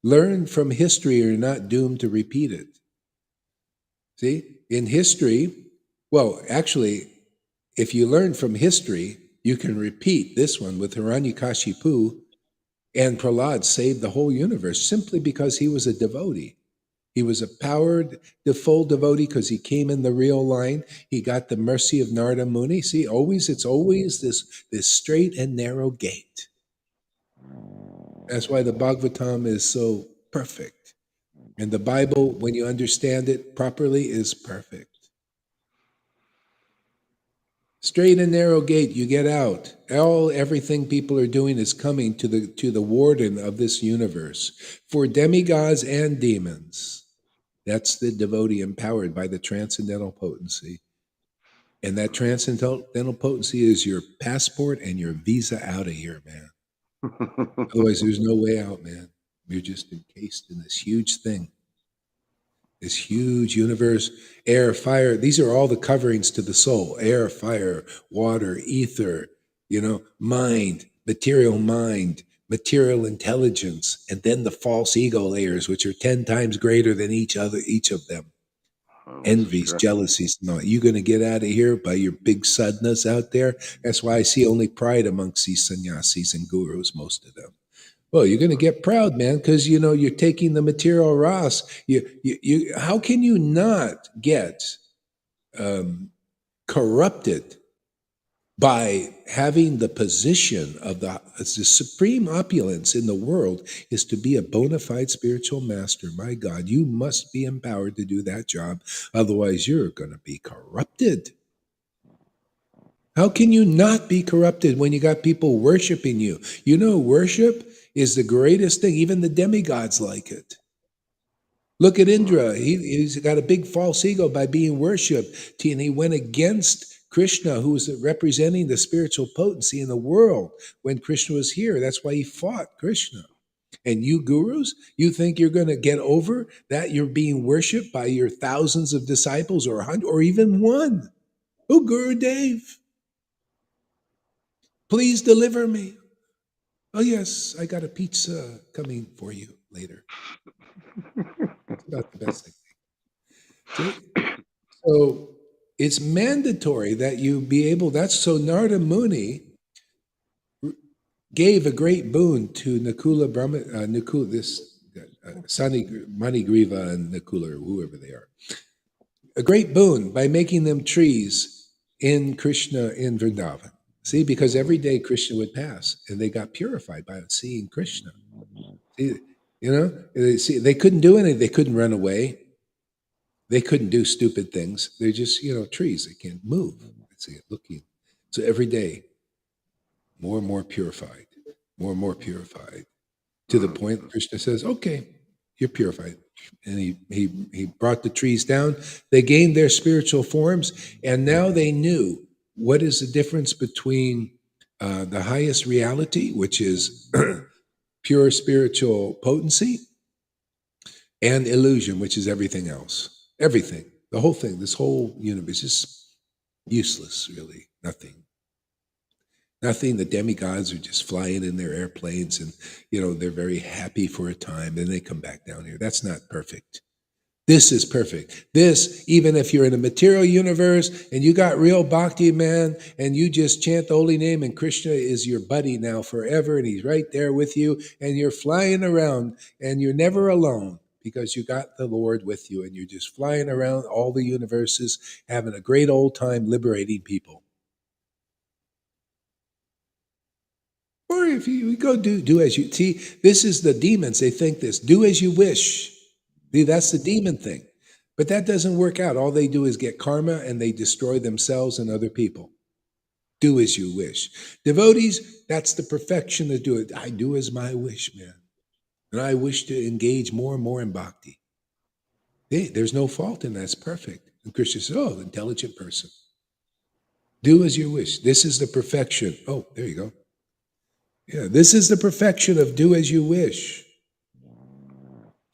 Learn from history or you're not doomed to repeat it. See, in history, well, actually, if you learn from history, you can repeat this one with Hiranyakashipu, and Prahlad saved the whole universe simply because he was a devotee. He was the full devotee because he came in the real line. He got the mercy of Narada Muni. See, it's always this straight and narrow gate. That's why the Bhagavatam is so perfect. And the Bible, when you understand it properly, is perfect. Straight and narrow gate, you get out. Everything people are doing is coming to the warden of this universe. For demigods and demons. That's the devotee empowered by the transcendental potency. And that transcendental potency is your passport and your visa out of here, man. Otherwise, there's no way out, man. You're just encased in this huge thing. This huge universe, air, fire, these are all the coverings to the soul. Air, fire, water, ether, mind, material intelligence, and then the false ego layers, which are 10 times greater than each of them. Envies, jealousies, no. You're going to get out of here by your big sadhanas out there. That's why I see only pride amongst these sannyasis and gurus, most of them. Well, you're going to get proud, man, because you're taking the material ras. How can you not get corrupted by having the position of the supreme opulence in the world is to be a bona fide spiritual master. My God, you must be empowered to do that job. Otherwise, you're going to be corrupted. How can you not be corrupted when you got people worshiping you? You know, worship is the greatest thing. Even the demigods like it. Look at Indra. He's got a big false ego by being worshipped, and he went against Krishna, who was representing the spiritual potency in the world when Krishna was here. That's why he fought Krishna. And you gurus, you think you're going to get over that you're being worshipped by your thousands of disciples or 100 or even one? Oh, Guru Dev, please deliver me. Oh, yes, I got a pizza coming for you later. It's about the best thing. See? So it's mandatory that you be able, that's so Narada Muni gave a great boon to Nakula Brahma, Nakula, this Manigriva and Nakula, or whoever they are. A great boon by making them trees in Krishna in Vrindavan. See, because every day Krishna would pass and they got purified by seeing Krishna. See, you know, see, they couldn't do anything. They couldn't run away. They couldn't do stupid things. They're just, you know, trees. They can't move. See it looking. So every day, more and more purified, to the point Krishna says, okay, you're purified. And he brought the trees down. They gained their spiritual forms, and now they knew what is the difference between the highest reality, which is pure spiritual potency, and illusion, which is everything else. Everything, the whole thing, this whole universe is useless, really. Nothing. The demigods are just flying in their airplanes and, you know, they're very happy for a time, then they come back down here. That's not perfect. This is perfect. This, even if you're in a material universe and you got real bhakti, man, and you just chant the holy name and Krishna is your buddy now forever and he's right there with you and you're flying around and you're never alone because you got the Lord with you and you're just flying around all the universes having a great old time liberating people. Or if you go do as you see, this is the demons. They think this, do as you wish. See, that's the demon thing. But that doesn't work out. All they do is get karma and they destroy themselves and other people. Do as you wish. Devotees, that's the perfection to do it. I do as my wish, man. And I wish to engage more and more in bhakti. Hey, there's no fault in that. It's perfect. And Krishna says, oh, intelligent person. Do as you wish. This is the perfection. Oh, there you go. Yeah, this is the perfection of do as you wish.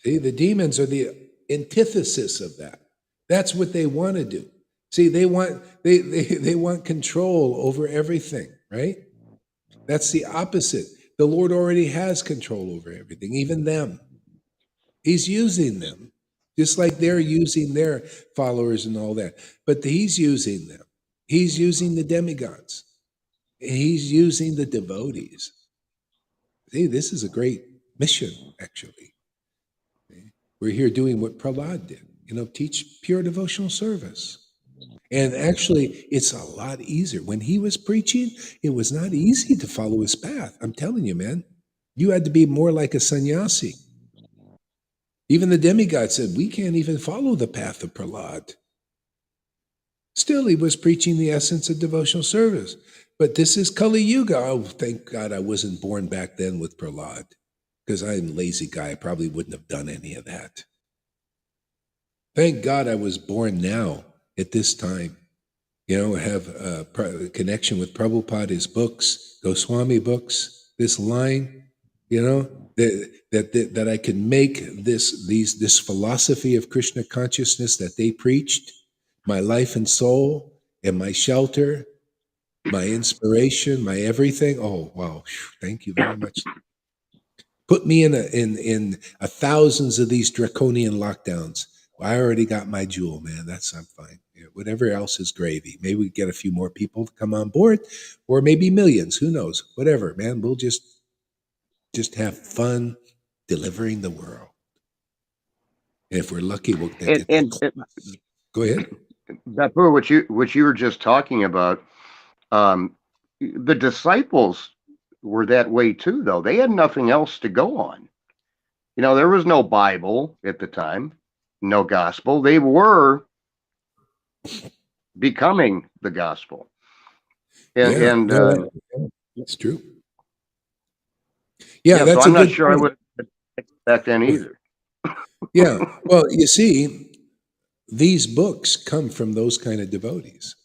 See, the demons are the antithesis of that. That's what they want to do. See, they want control over everything, right? That's the opposite. The Lord already has control over everything, even them. He's using them, just like they're using their followers and all that. But he's using them. He's using the demigods. He's using the devotees. See, this is a great mission, actually. We're here doing what Prahlad did, you know, teach pure devotional service. And actually, it's a lot easier. When he was preaching, it was not easy to follow his path. I'm telling you, man, you had to be more like a sannyasi. Even the demigod said, we can't even follow the path of Prahlad. Still, he was preaching the essence of devotional service. But this is Kali Yuga. Oh, thank God I wasn't born back then with Prahlad, because I'm a lazy guy. I probably wouldn't have done any of that. Thank God I was born now at this time. You know, have a connection with Prabhupada, his books, Goswami books, this line, you know, that I can make this philosophy of Krishna consciousness that they preached, my life and soul and my shelter, my inspiration, my everything. Oh, wow. Thank you very much. Put me in thousands of these draconian lockdowns. I already got my jewel, man. I'm fine. Yeah, whatever else is gravy. Maybe we get a few more people to come on board, or maybe millions. Who knows? Whatever, man. We'll just have fun delivering the world. And if we're lucky, we'll get Go ahead. Bapu, what you were just talking about, the disciples were that way too, though. They had nothing else to go on. You know, there was no Bible at the time, no gospel. They were becoming the gospel. Yeah, And no, that's true. Yeah, yeah, so that's a I'm not good sure I point. would back then either. Yeah, well, you see, these books come from those kind of devotees.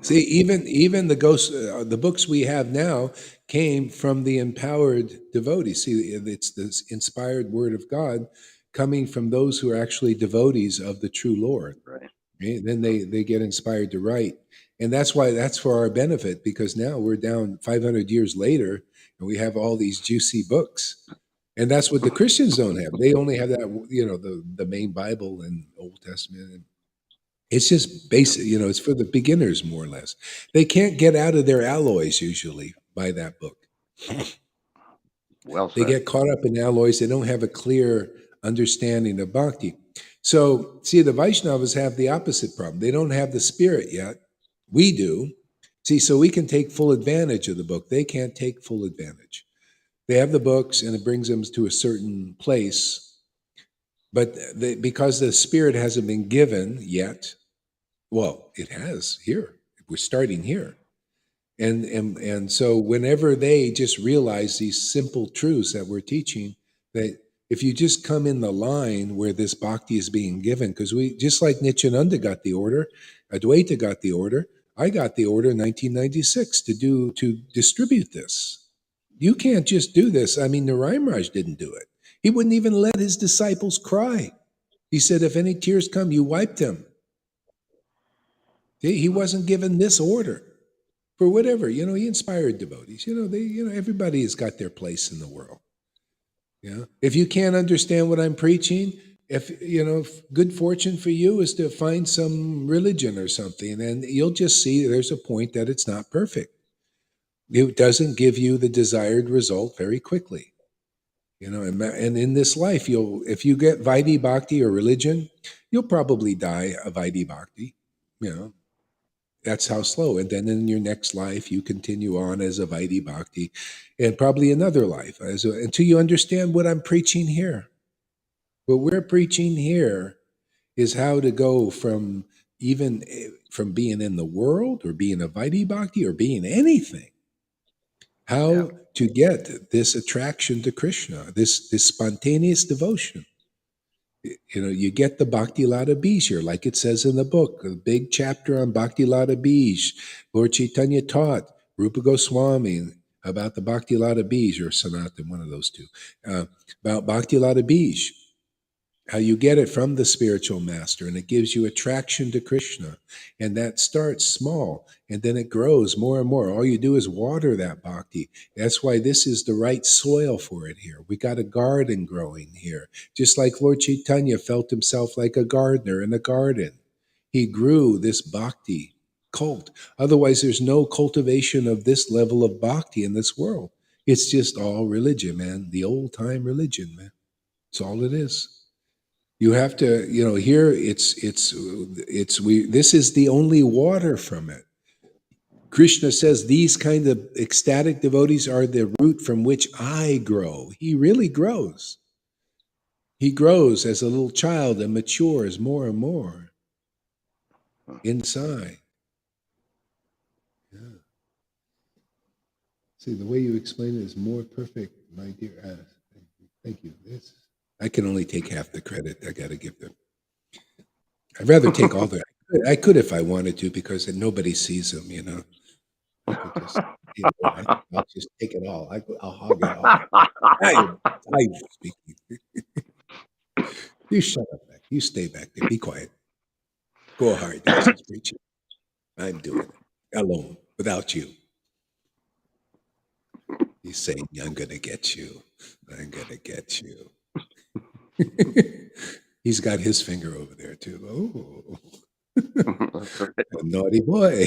See, even the books we have now came from the empowered devotees. See, it's this inspired word of God coming from those who are actually devotees of the true Lord. Right. Right? Then they get inspired to write, and that's why that's for our benefit because now we're down 500 years later, and we have all these juicy books, and that's what the Christians don't have. They only have that the main Bible and Old Testament. And it's just basic, it's for the beginners more or less. They can't get out of their alloys usually by that book. Well They said. get caught up in alloys. They don't have a clear understanding of bhakti. So, see, the Vaishnavas have the opposite problem. They don't have the spirit yet. We do. See, so we can take full advantage of the book. They can't take full advantage. They have the books and it brings them to a certain place, but because the spirit hasn't been given yet, well, it has here. We're starting here. And so whenever they just realize these simple truths that we're teaching, that if you just come in the line where this bhakti is being given, because we just like Nityananda got the order, Advaita got the order, I got the order in 1996 to distribute this. You can't just do this. I mean, Narayan didn't do it. He wouldn't even let his disciples cry. He said, if any tears come, you wiped them. He wasn't given this order for whatever. He inspired devotees. Everybody has got their place in the world. If you can't understand what I'm preaching, if good fortune for you is to find some religion or something, and you'll just see there's a point that it's not perfect. It doesn't give you the desired result very quickly. And in this life, if you get Vaidhi Bhakti or religion, you'll probably die of Vaidhi Bhakti. That's how slow. And then in your next life, you continue on as a Vaidhi Bhakti, and probably another life until you understand what I'm preaching here. What we're preaching here is how to go from from being in the world or being a Vaidhi Bhakti or being anything. How to get this attraction to Krishna, this spontaneous devotion. You get the Bhakti Lata Bij here, like it says in the book, a big chapter on Bhakti Lata Bij. Lord Caitanya taught Rupa Goswami about the Bhakti Lata Bij, or Sanatan, one of those two, about Bhakti Lata Bij, how you get it from the spiritual master, and it gives you attraction to Krishna. And that starts small, and then it grows more and more. All you do is water that bhakti. That's why this is the right soil for it here. We got a garden growing here. Just like Lord Caitanya felt himself like a gardener in a garden. He grew this bhakti cult. Otherwise, there's no cultivation of this level of bhakti in this world. It's just all religion, man. The old time religion, man. It's all it is. You have to, here this is the only water from it. Krishna says these kind of ecstatic devotees are the root from which I grow. He really grows. He grows as a little child and matures more and more inside. Yeah. See, the way you explain it is more perfect, my dear ass. Thank you. I can only take half the credit. I got to give them. I'd rather take all the. I could if I wanted to, because nobody sees them. I could just, I'll just take it all. I'll hog it all. I'm speaking. You shut up back. You stay back there. Be quiet. Go hard. That's preaching. I'm doing it alone, without you. He's saying, "I'm gonna get you. I'm gonna get you." He's got his finger over there too. Oh, a naughty boy.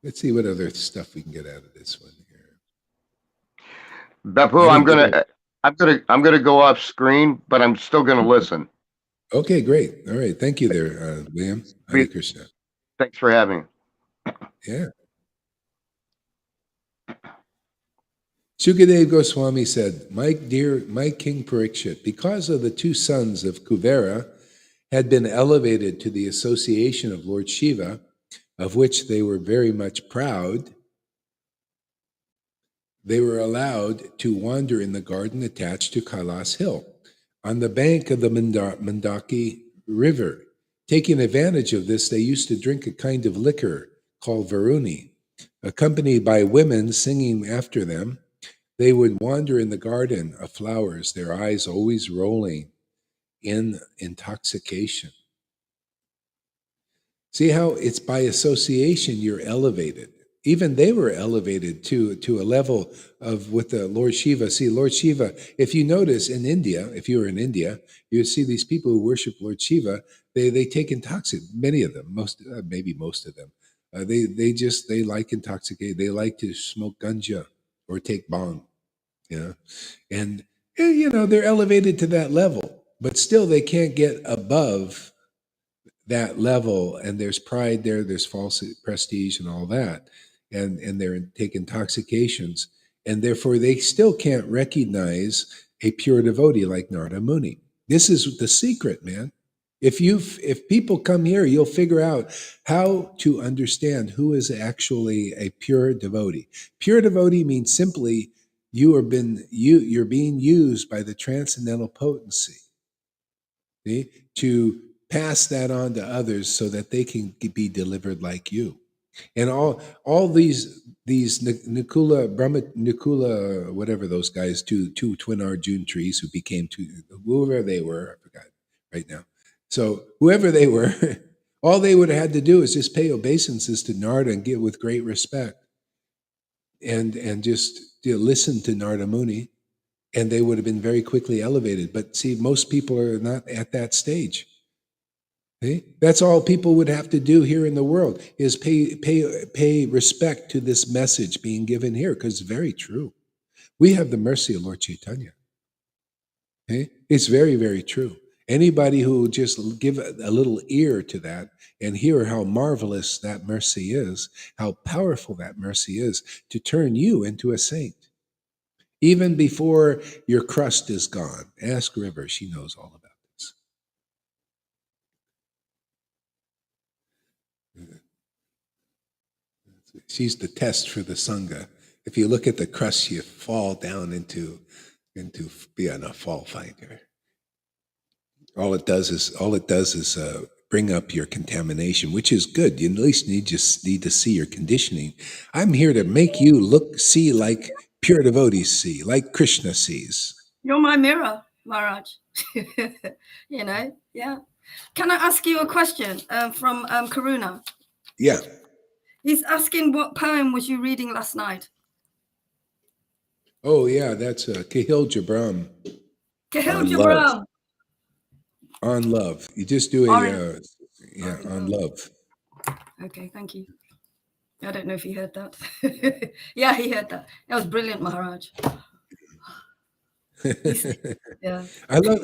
Let's see what other stuff we can get out of this one here. Beppu, I'm gonna go off screen, but I'm still gonna listen. Okay, great. All right. Thank you there, William. Hare Krishna. Thanks for having me. Yeah. Sukadev Goswami said, my King Parikshit, because of the two sons of Kuvera had been elevated to the association of Lord Shiva, of which they were very much proud, they were allowed to wander in the garden attached to Kailas Hill, on the bank of the Mandaki River. Taking advantage of this, they used to drink a kind of liquor called Varuni. Accompanied by women singing after them, they would wander in the garden of flowers, their eyes always rolling in intoxication. See how it's by association you're elevated. Even they were elevated to a level of with the Lord Shiva. See, Lord Shiva, if you notice in India, if you were in India, you see these people who worship Lord Shiva, they take intoxicant, many of them, maybe most of them. They like intoxicate. They like to smoke ganja or take bong, you know, and they're elevated to that level, but still they can't get above that level, and there's pride there's false prestige and all that, and they're take intoxications, and therefore they still can't recognize a pure devotee like Narada Muni. This is the secret, man. If people come here, you'll figure out how to understand who is actually a pure devotee. Pure devotee means simply you're being used by the transcendental potency, see, to pass that on to others so that they can be delivered like you. And all these Nikula, Brahma Nikula, whatever those guys, two twin Arjun trees who became two, whoever they were, I forgot right now. So whoever they were, all they would have had to do is just pay obeisances to Narada and give with great respect, and just listen to Narada Muni, and they would have been very quickly elevated. But see, most people are not at that stage. See? That's all people would have to do here in the world is pay respect to this message being given here, because it's very true. We have the mercy of Lord Caitanya. Okay? It's very, very true. Anybody who will just give a little ear to that and hear how marvelous that mercy is, how powerful that mercy is to turn you into a saint. Even before your crust is gone. Ask River, she knows all about this. She's the test for the Sangha. If you look at the crust, you fall down into being a fall finder. All it does is bring up your contamination, which is good. You at least need to see your conditioning. I'm here to make you see like pure devotees see, like Krishna sees. You're my mirror, Maharaj. Yeah. Can I ask you a question from Karuna? Yeah. He's asking, what poem was you reading last night? Oh, yeah, that's Kahil Jabram. Kahil Jabram. On love. You just do on love. Okay, thank you. I don't know if he heard that. Yeah, he heard that. That was brilliant, Maharaj. Yeah. I love,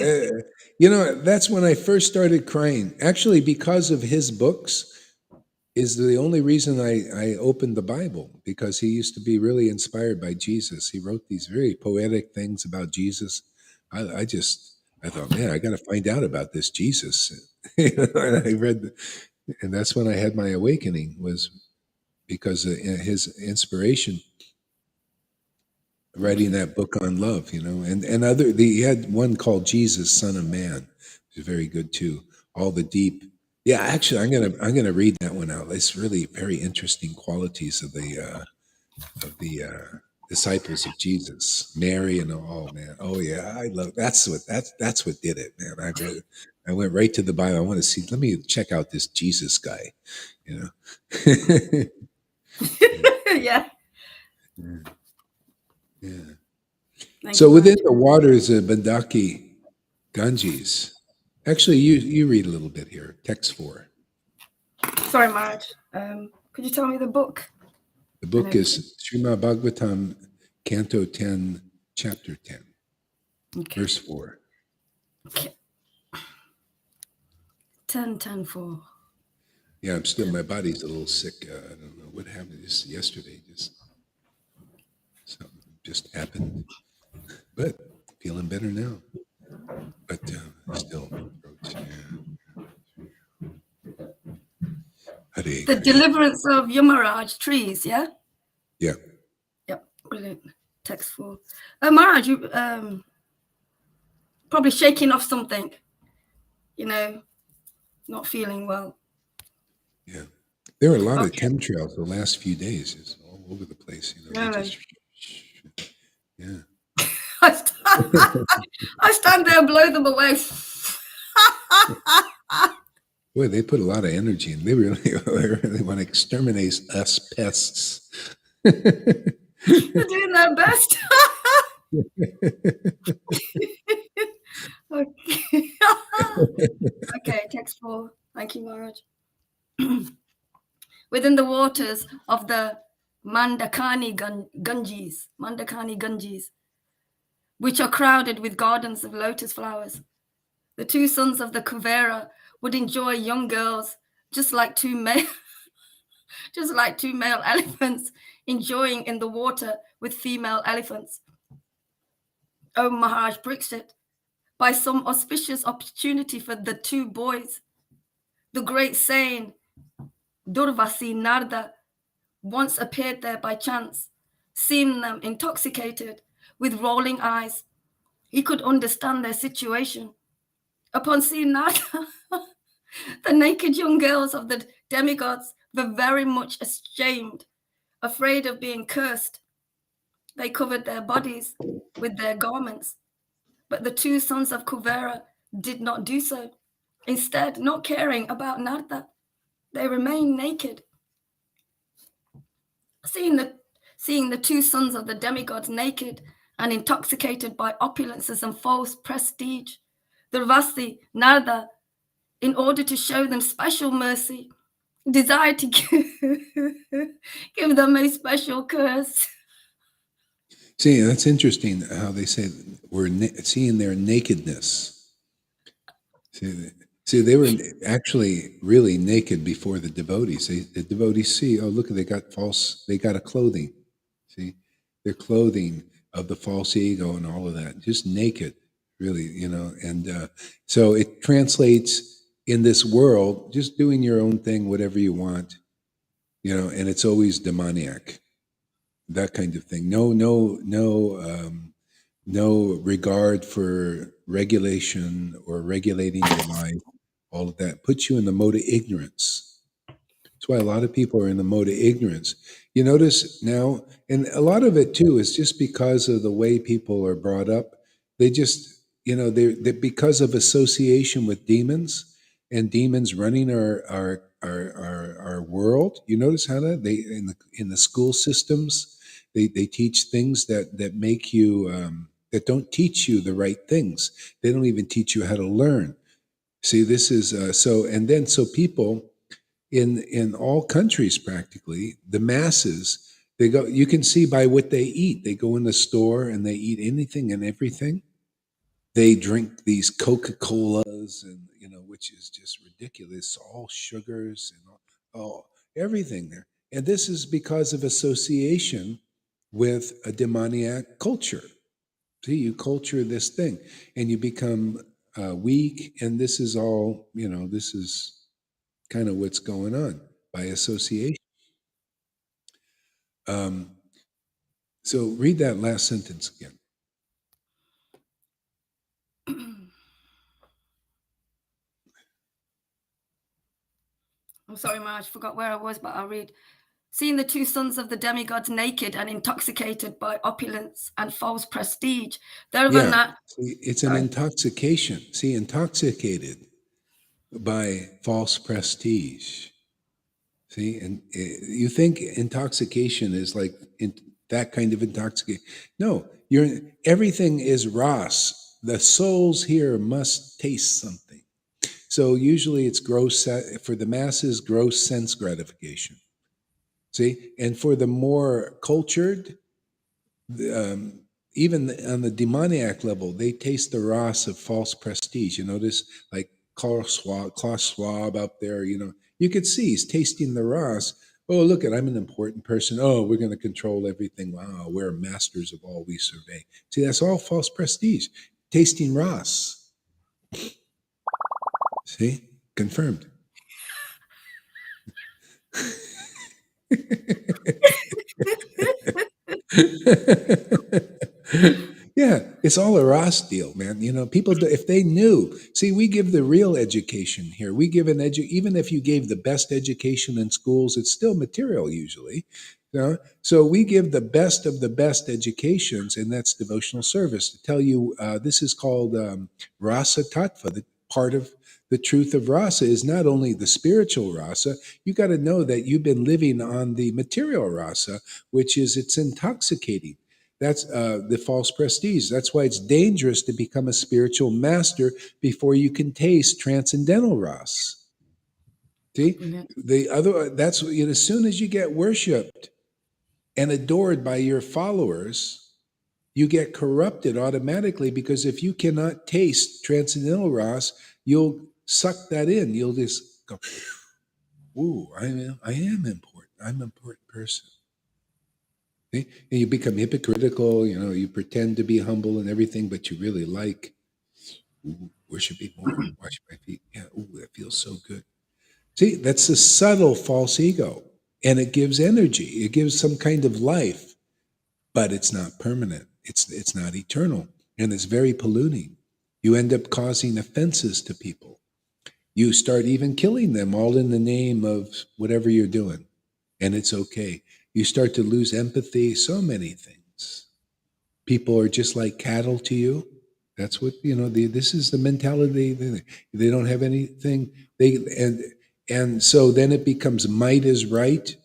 that's when I first started crying. Actually, because of his books is the only reason I opened the Bible, because he used to be really inspired by Jesus. He wrote these very poetic things about Jesus. I thought, man, I got to find out about this Jesus. And I read, and that's when I had my awakening, was because of his inspiration, writing that book on love, and he had one called Jesus, Son of Man, which is very good too. All the deep. Yeah, actually, I'm gonna read that one out. It's really very interesting qualities of the disciples of Jesus, Mary, and all. Man, oh yeah, I love that's what did it, man. I went right to the Bible. I want to see. Let me check out this Jesus guy. Yeah. Yeah. So within the waters of Bandaki Ganges, actually, you read a little bit here. Text 4. Sorry, Maharaj. Could you tell me the book? The book is Srimad Bhagavatam, Canto 10, Chapter 10, Verse 4. Okay. 10-10-4. Yeah, I'm still, my body's a little sick. I don't know what happened just yesterday. Just something just happened. But feeling better now. But still, throat, Hare The Krishna. deliverance of Yamaraj trees, yeah? Yeah. Yep, brilliant. Text 4. Maharaj, you probably shaking off something, you know, not feeling well. Yeah. There are a lot of Okay. chemtrails the last few days. It's all over the place. You know, they Really? just, yeah. I stand there and blow them away. Boy, they put a lot of energy in. They really, they really want to exterminate us pests. They're doing their best. Okay. Okay, text 4. Thank you, Maharaj. Within the waters of the Mandakani Ganges, which are crowded with gardens of lotus flowers, the two sons of the Kuvera would enjoy young girls just like two male elephants enjoying in the water with female elephants. Oh, Maharaj Parikshit, by some auspicious opportunity for the two boys, the great saying Durvasi Narda once appeared there by chance, seeing them intoxicated with rolling eyes. He could understand their situation. Upon seeing Narda, the naked young girls of the demigods were very much ashamed, afraid of being cursed. They covered their bodies with their garments, but the two sons of Kuvera did not do so. Instead, not caring about Narda, they remained naked. Seeing the two sons of the demigods naked and intoxicated by opulences and false prestige, Durvasi, Narda, in order to show them special mercy, desired to give them a special curse. See, that's interesting how they say we're seeing their nakedness. See, they were actually really naked before the devotees. The devotees see, oh, look, they got a clothing. See, their clothing of the false ego and all of that, just naked, really, you know. And so it translates in this world, just doing your own thing, whatever you want, you know, and it's always demoniac, that kind of thing. No regard for regulation or regulating your life, all of that puts you in the mode of ignorance. That's why a lot of people are in the mode of ignorance. You notice now, and a lot of it too is just because of the way people are brought up. They just, you know, they're because of association with demons and demons running our world. You notice how that they in the school systems they teach things that make you that don't teach you the right things. They don't even teach you how to learn. See, this is so people in all countries practically, the masses, they go, you can see by what they eat. They go in the store and they eat anything and everything. They drink these Coca-Colas and, you know, which is just ridiculous, all sugars and all everything there. And this is because of association with a demoniac culture. See, you culture this thing and you become weak, and this is all, you know, this is kind of what's going on by association. So read that last sentence again. I'm sorry, Maharaj, I forgot where I was, but I'll read. Seeing the two sons of the demigods naked and intoxicated by opulence and false prestige, Yeah, see, it's an intoxication. See, intoxicated by false prestige. See, and you think intoxication is like that kind of intoxication. No, everything is ras. The souls here must taste something. So usually it's for the masses, gross sense gratification. See, and for the more cultured, even on the demoniac level, they taste the ras of false prestige. You notice, like Klaus Schwab up there, you could see he's tasting the ras. Oh, look at, I'm an important person. Oh, we're going to control everything. Wow, we're masters of all we survey. See, that's all false prestige. Tasting ras. See, confirmed. Yeah, it's all a Ross deal, man. People, if they knew, see, we give the real education here. We give even if you gave the best education in schools, it's still material usually. So we give the best of the best educations, and that's devotional service. To tell you, this is called rasa tattva. The part of the truth of rasa is not only the spiritual rasa. You got to know that you've been living on the material rasa, which is it's intoxicating. That's the false prestige. That's why it's dangerous to become a spiritual master before you can taste transcendental ras. See, Yeah. the other that's as soon as you get worshipped and adored by your followers, you get corrupted automatically, because if you cannot taste transcendental ras, you'll suck that in. You'll just go, "Ooh, I am important. I'm an important person." See? And you become hypocritical. You pretend to be humble and everything, but you really like, ooh, worshiping more, wash my feet. Yeah, ooh, that feels so good. See, that's a subtle false ego, and it gives energy. It gives some kind of life, but it's not permanent. It's not eternal, and it's very polluting. You end up causing offenses to people. You start even killing them, all in the name of whatever you're doing, and it's okay. You start to lose empathy, so many things. People are just like cattle to you. That's what this is the mentality. They don't have anything. And so then it becomes might is right,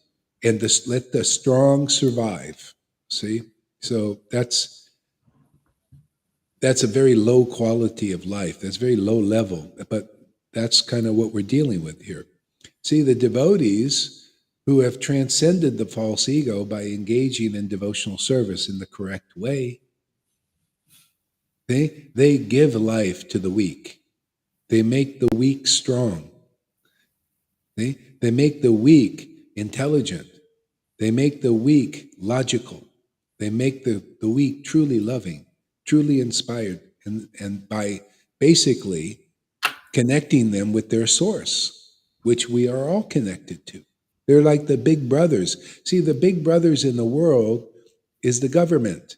and let the strong survive. See, so that's a very low quality of life. That's very low level, but that's kind of what we're dealing with here. See, the devotees who have transcended the false ego by engaging in devotional service in the correct way, they give life to the weak. They make the weak strong. They make the weak intelligent. They make the weak logical. They make the weak truly loving, truly inspired, and by basically connecting them with their source, which we are all connected to. They're like the big brothers. See, the big brothers in the world is the government,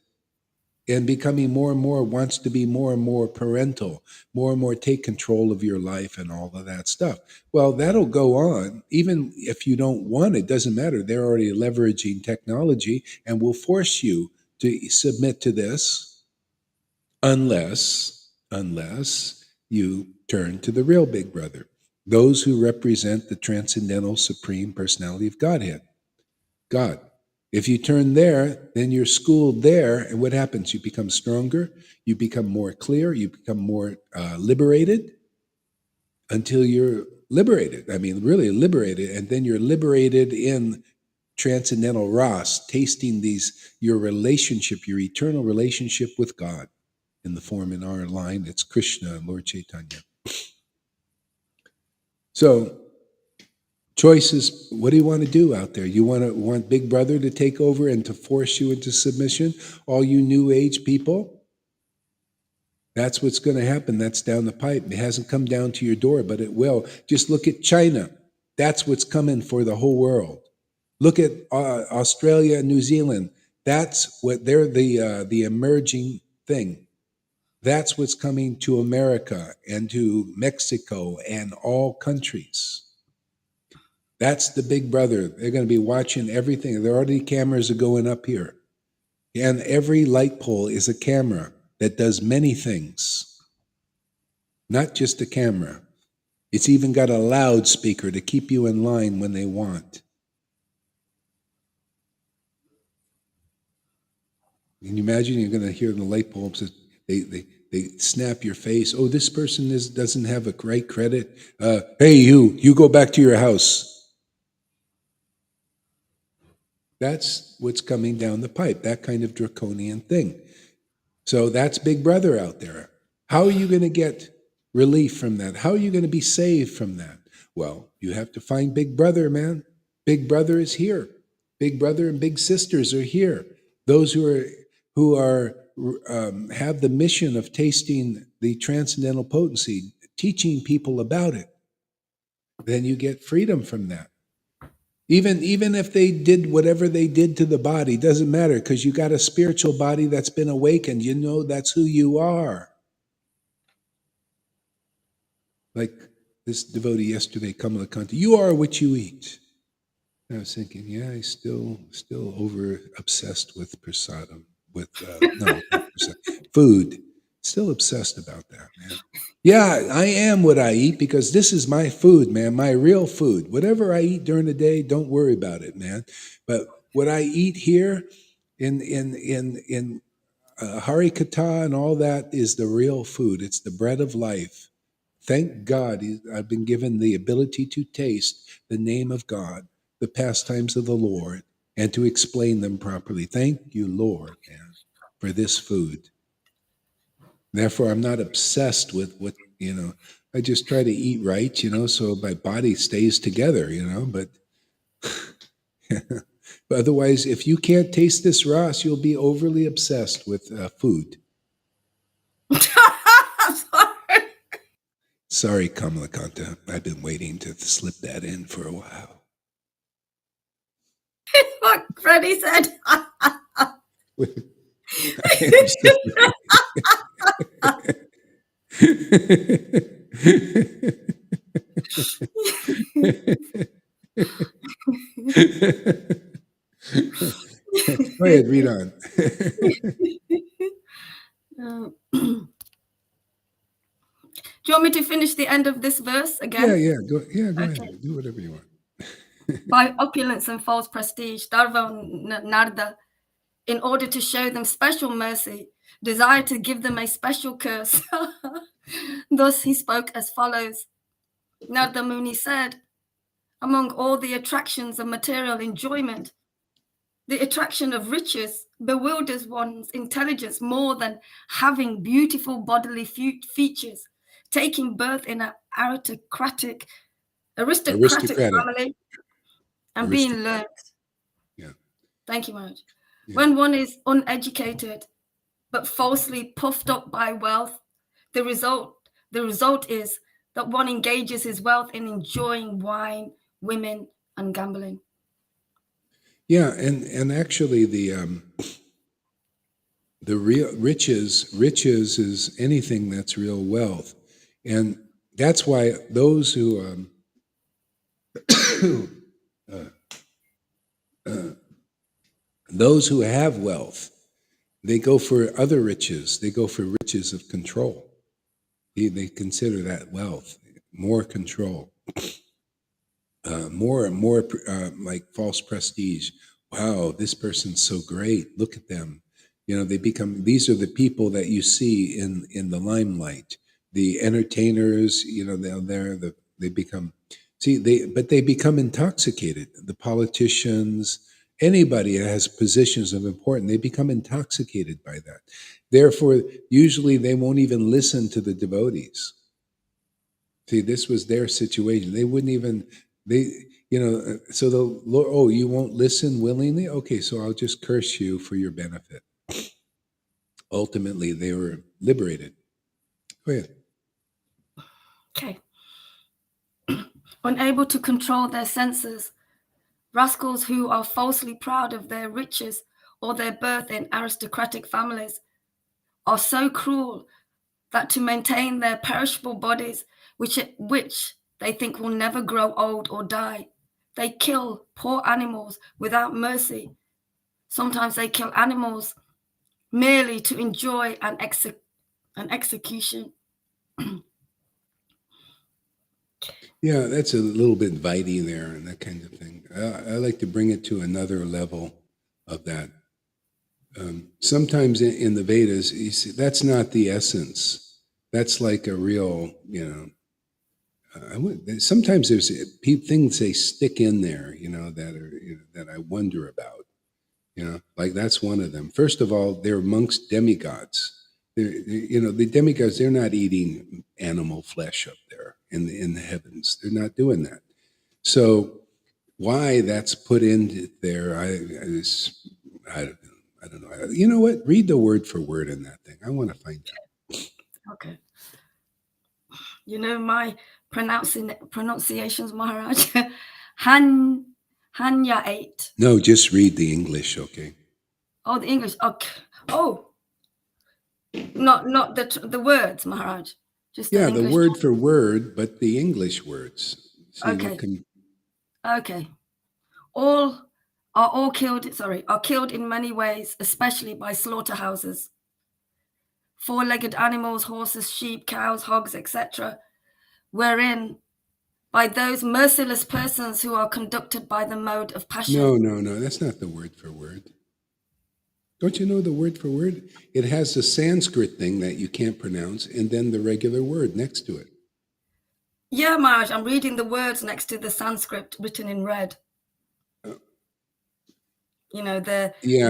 and becoming more and more wants to be more and more parental, more and more take control of your life and all of that stuff. Well, that'll go on. Even if you don't want it, doesn't matter. They're already leveraging technology and will force you to submit to this unless you turn to the real big brother, those who represent the transcendental supreme personality of Godhead, God. If you turn there, then you're schooled there, and what happens? You become stronger, you become more clear, you become more liberated until you're liberated. I mean, really liberated, and then you're liberated in transcendental ras, tasting your relationship, your eternal relationship with God. In the form in our line, it's Krishna and Lord Caitanya. So, choices, what do you want to do out there? You want Big Brother to take over and to force you into submission? All you new age people? That's what's going to happen. That's down the pipe. It hasn't come down to your door, but it will. Just look at China. That's what's coming for the whole world. Look at Australia and New Zealand. That's what they're the emerging thing. That's what's coming to America and to Mexico and all countries. That's the big brother. They're going to be watching everything. There already cameras are going up here. And every light pole is a camera that does many things. Not just a camera. It's even got a loudspeaker to keep you in line when they want. Can you imagine? You're going to hear the light bulbs. They snap your face. Oh, this person doesn't have a right credit. Hey, you go back to your house. That's what's coming down the pipe, that kind of draconian thing. So that's Big Brother out there. How are you going to get relief from that? How are you going to be saved from that? Well, you have to find Big Brother, man. Big Brother is here. Big Brother and Big Sisters are here. Those who are have the mission of tasting the transcendental potency, teaching people about it. Then you get freedom from that. Even if they did whatever they did to the body, doesn't matter, because you got a spiritual body that's been awakened. You know that's who you are. Like this devotee yesterday, Kamala Kanta, you are what you eat. And I was thinking, yeah, I still over obsessed with prasadam, with no, not food. Still obsessed about that, man. Yeah, I am what I eat because this is my food, man, my real food. Whatever I eat during the day, don't worry about it, man. But what I eat here in Hari Kata and all that is the real food. It's the bread of life. Thank God I've been given the ability to taste the name of God, the pastimes of the Lord, and to explain them properly. Thank you, Lord, man, for this food. Therefore, I'm not obsessed with what, I just try to eat right, so my body stays together, but but otherwise, if you can't taste this ras, you'll be overly obsessed with food. I'm sorry. Sorry, Kamalakanta. I've been waiting to slip that in for a while. What Freddie said. Go ahead, read on. Do you want me to finish the end of this verse again? Yeah. Go ahead. Do whatever you want. By opulence and false prestige, Darva Narda, in order to show them special mercy, desired to give them a special curse. Thus he spoke as follows. Narda Muni said, among all the attractions of material enjoyment, the attraction of riches bewilders one's intelligence more than having beautiful bodily features, taking birth in an aristocratic family, and being learned. Yeah. Thank you, Maharaj. Yeah. When one is uneducated but falsely puffed up by wealth, the result is that one engages his wealth in enjoying wine, women, and gambling. Yeah, and actually the real riches is anything that's real wealth, and that's why those who those who have wealth, they go for other riches. They go for riches of control. They consider that wealth, more control, more and more like false prestige. Wow, this person's so great. Look at them. They become. These are the people that you see in the limelight. The entertainers. They become. But they become intoxicated. The politicians. Anybody that has positions of importance, they become intoxicated by that. Therefore, usually they won't even listen to the devotees. See, this was their situation. They wouldn't even, so the Lord, oh, you won't listen willingly? Okay, so I'll just curse you for your benefit. Ultimately, they were liberated. Go ahead. Okay. Unable to control their senses, rascals who are falsely proud of their riches or their birth in aristocratic families are so cruel that to maintain their perishable bodies, which they think will never grow old or die, they kill poor animals without mercy. Sometimes they kill animals merely to enjoy an execution. Yeah, that's a little bit bitey there and that kind of thing. I like to bring it to another level of that. Sometimes in the Vedas, you see, that's not the essence. That's like a real, sometimes there's things they stick in there, that I wonder about. Like that's one of them. First of all, they're amongst demigods. the demigods, they're not eating animal flesh up there in the heavens. They're not doing that. So why that's put in there, I don't know. You know what? Read the word for word in that thing. I want to find out. Okay. You know my pronunciations, Maharaj. Hanya 8. No, just read the English, okay? Oh, the English. Okay. Oh, not the words, Maharaj. Just Yeah, the the word for word, but the English words. See, okay. Okay. Are killed in many ways, especially by slaughterhouses. Four-legged animals, horses, sheep, cows, hogs, etc., wherein by those merciless persons who are conducted by the mode of passion. No, that's not the word for word. Don't you know the word for word? It has the Sanskrit thing that you can't pronounce and then the regular word next to it. Yeah, Maharaj, I'm reading the words next to the Sanskrit written in red. The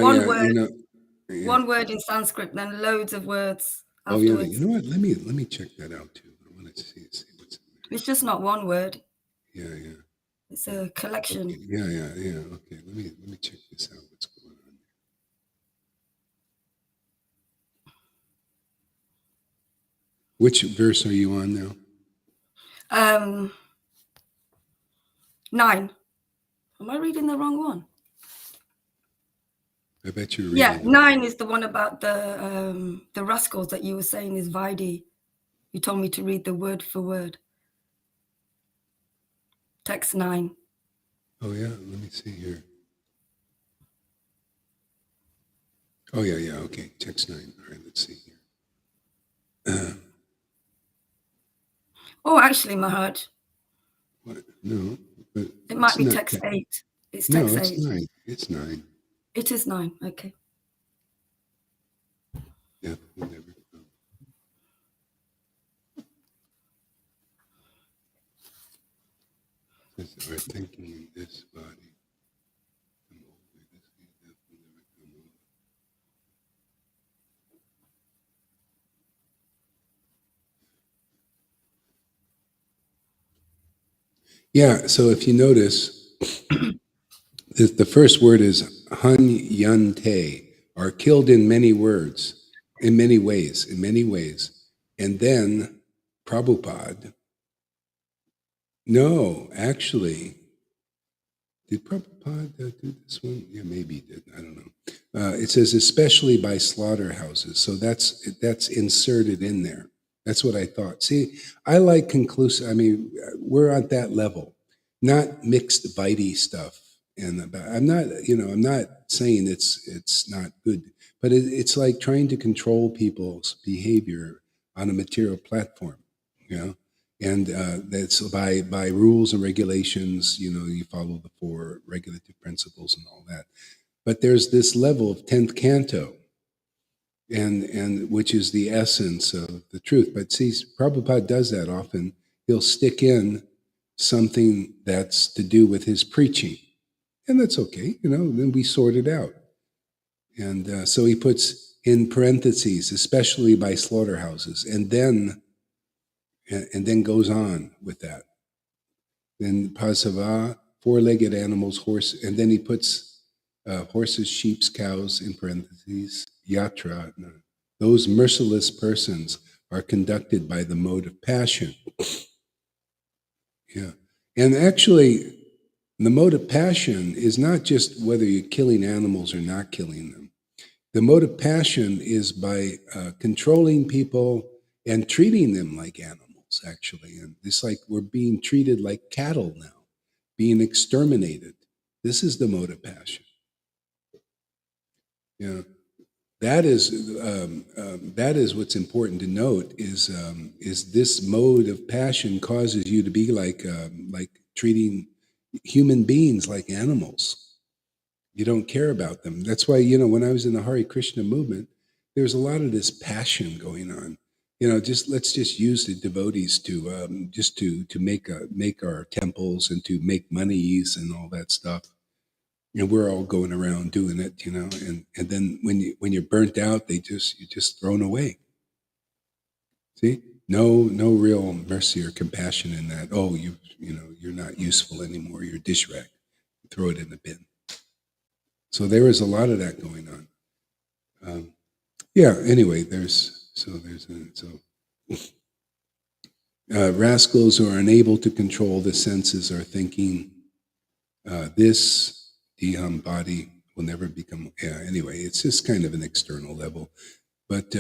one word. One word in Sanskrit, then loads of words afterwards. Oh yeah, you know what? Let me check that out too. I want to see what's in there. It's just not one word. Yeah. It's a collection. Okay. Yeah. Okay, let me check this out. What's going on? Which verse are you on now? 9. Am I reading the wrong one? I bet you're reading. Yeah, 9 is the one about the rascals that you were saying is Vaidhi. You told me to read the word for word. Text 9. Oh yeah, let me see here. Oh yeah, okay. Text 9. All right, let's see here. Oh, actually, Maharaj. What? No. But it might be text 8. It's text 8. 9. It's 9. It is 9. Okay. Yeah, whatever. Our thinking in this body. Yeah, so if you notice, the first word is Hanyante, are killed in many words, in many ways. And then Prabhupada, no, actually, did Prabhupada do this one? Yeah, maybe he did. I don't know. It says especially by slaughterhouses. So that's inserted in there. That's what I thought. See, I like conclusive. I mean, we're at that level, not mixed bitey stuff. And I'm not saying it's not good, but it's like trying to control people's behavior on a material platform, and that's by rules and regulations. You follow the 4 regulative principles and all that. But there's this level of 10th canto, and which is the essence of the truth. But see, Prabhupada does that often. He'll stick in something that's to do with his preaching, and that's okay. Then we sort it out. And so he puts in parentheses, especially by slaughterhouses, and then goes on with that. Then pasava, 4-legged animals, horse, and then he puts horses, sheep, cows in parentheses, yatra. Those merciless persons are conducted by the mode of passion. Yeah. And actually, the mode of passion is not just whether you're killing animals or not killing them. The mode of passion is by controlling people and treating them like animals, actually. And it's like we're being treated like cattle now, being exterminated. This is the mode of passion. Yeah. That is what's important to note is this mode of passion causes you to be like treating human beings like animals. You don't care about them. That's why, when I was in the Hare Krishna movement, there's a lot of this passion going on. Let's just use the devotees to just to make our temples and to make monies and all that stuff. We're all going around doing it, and then when you're burnt out, you're just thrown away. See, no real mercy or compassion in that. Oh, you're not useful anymore. You're dish rag. Throw it in the bin. So there is a lot of that going on. Yeah. Anyway, rascals who are unable to control the senses are thinking this dehum body will never become. Yeah. Anyway, it's just kind of an external level, but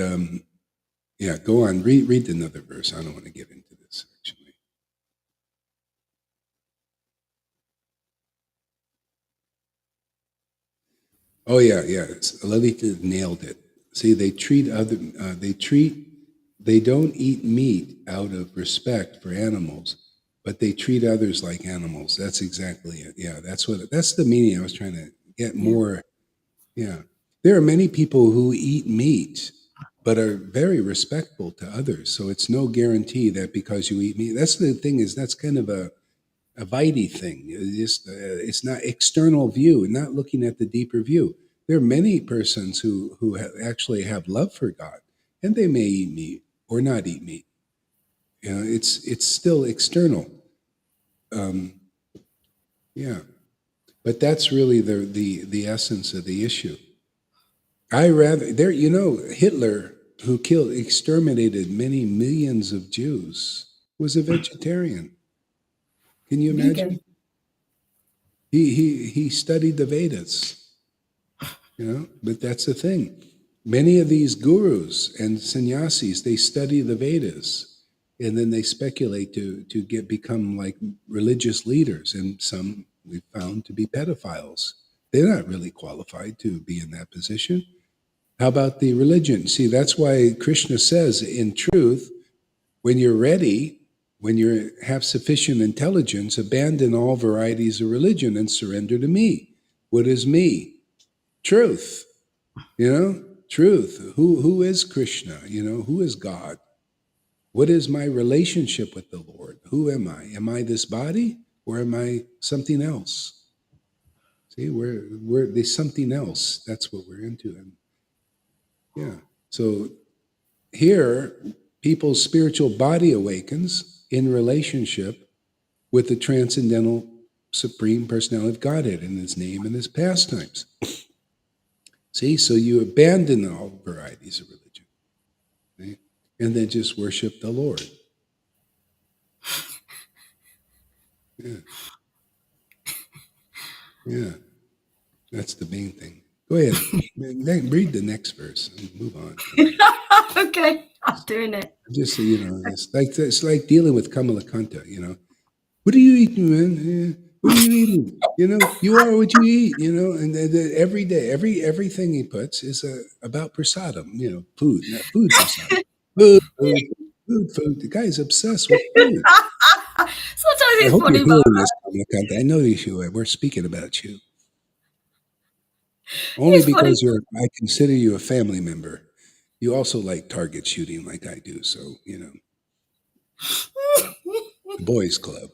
yeah. Go on. Read another verse. I don't want to get into this actually. Oh yeah. Lalita nailed it. See, they don't eat meat out of respect for animals, but they treat others like animals. That's exactly it. Yeah, that's the meaning I was trying to get more. Yeah. There are many people who eat meat, but are very respectful to others. So it's no guarantee that because you eat meat, that's the thing is that's kind of a Vaidhi thing. It's not external view, not looking at the deeper view. There are many persons who actually have love for God, and they may eat meat or not eat meat. You know, it's still external. Yeah, but that's really the essence of the issue. Hitler, who exterminated many millions of Jews, was a vegetarian. Can you imagine? Vegan. He studied the Vedas. But that's the thing. Many of these gurus and sannyasis, they study the Vedas and then they speculate to become like religious leaders. And some we've found to be pedophiles. They're not really qualified to be in that position. How about the religion? See, that's why Krishna says, in truth, when you're ready, when you have sufficient intelligence, abandon all varieties of religion and surrender to me. What is me? Truth. Truth. Who is Krishna? Who is God? What is my relationship with the Lord? Who am I? Am I this body or am I something else? See, there's something else. That's what we're into. And yeah. So here, people's spiritual body awakens in relationship with the transcendental supreme personality of Godhead in his name and his pastimes. See, so you abandon all varieties of religion. Right? And then just worship the Lord. Yeah. Yeah. That's the main thing. Go ahead. Read the next verse and move on. Okay, I'm doing it. Just so it's like dealing with Kamalakanta, What are you eating, man? What are you eating? You are what you eat, and every day, everything he puts is about prasadam, food, not food prasadam. Food. The guy's obsessed with food. Sometimes I it's hope funny, you're but hearing this, Kamalakanta. I know you are. We're speaking about you. Only it's funny. because I consider you a family member. You also like target shooting like I do, so, the boys club.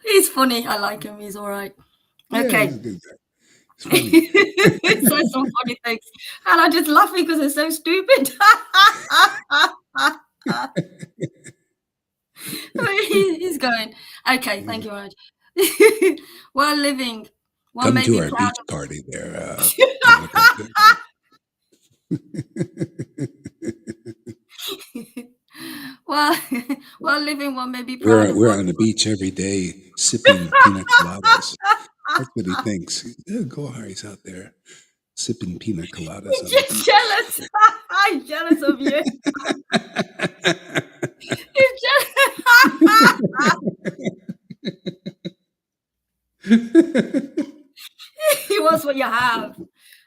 He's funny. I like him. He's all right. Yeah, Okay. he's a good guy. It's funny. It says some funny things. And I'm just laughing because it's so stupid. He's going, okay, thank you very much. While living, one Come may to be our proud beach of. party there. Kamalakanta. While living, one may be proud of We're what. on the beach every day sipping pina coladas. That's what he thinks. Yeah, Gohari's out there sipping pina coladas on the He's just beach. jealous. I'm jealous of you. He's jealous. He wants what you have,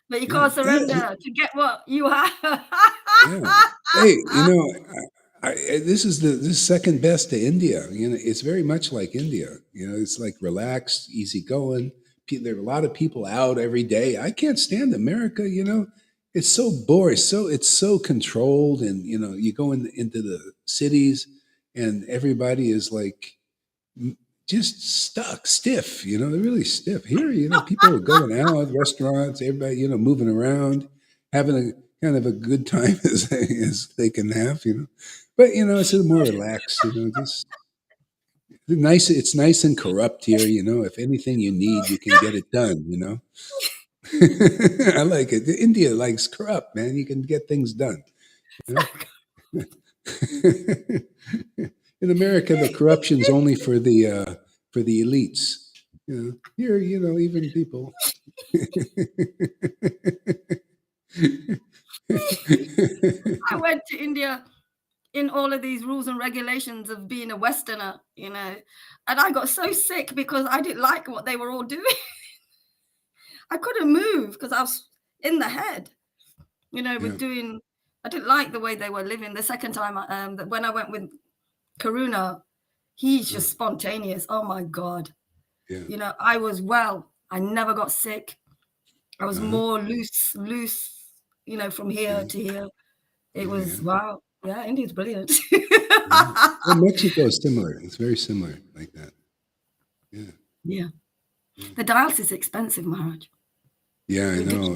but you can't surrender to get what you have. Yeah. Hey, this is the second best to India. It's very much like India. It's like relaxed, easy going. There are a lot of people out every day. I can't stand America. It's so boring. It's so controlled, and you go into the cities, and everybody is like just stuck, stiff, they're really stiff. Here, people are going out, restaurants, everybody, moving around, having a kind of a good time as they can have, But, it's a little more relaxed, just nice. It's nice and corrupt here, If anything you need, you can get it done, I like it. India likes corrupt, man. You can get things done. In America, the corruption's only for the elites. Here, even people. I went to India in all of these rules and regulations of being a Westerner, and I got so sick because I didn't like what they were all doing. I couldn't move because I was in the head, with doing. I didn't like the way they were living. The second time, when I went with Karuna, he's just spontaneous. Oh my God. Yeah. I was well. I never got sick. I was more loose, from here to here. It was, wow. Yeah, India's brilliant. Well, Mexico is similar. It's very similar like that. Yeah. The dialysis is expensive, Maharaj. Yeah, I know.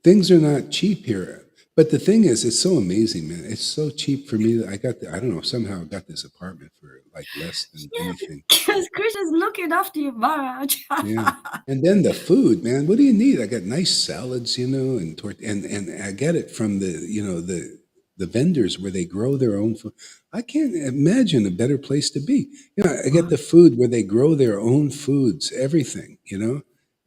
Things are not cheap here. But the thing is, it's so amazing, man. It's so cheap for me. I don't know, somehow I got this apartment for like less than anything. Because Krishna's looking after you, Maharaj. Yeah. And then the food, man. What do you need? I got nice salads, and I get it from the vendors where they grow their own food. I can't imagine a better place to be. I get the food where they grow their own foods, everything,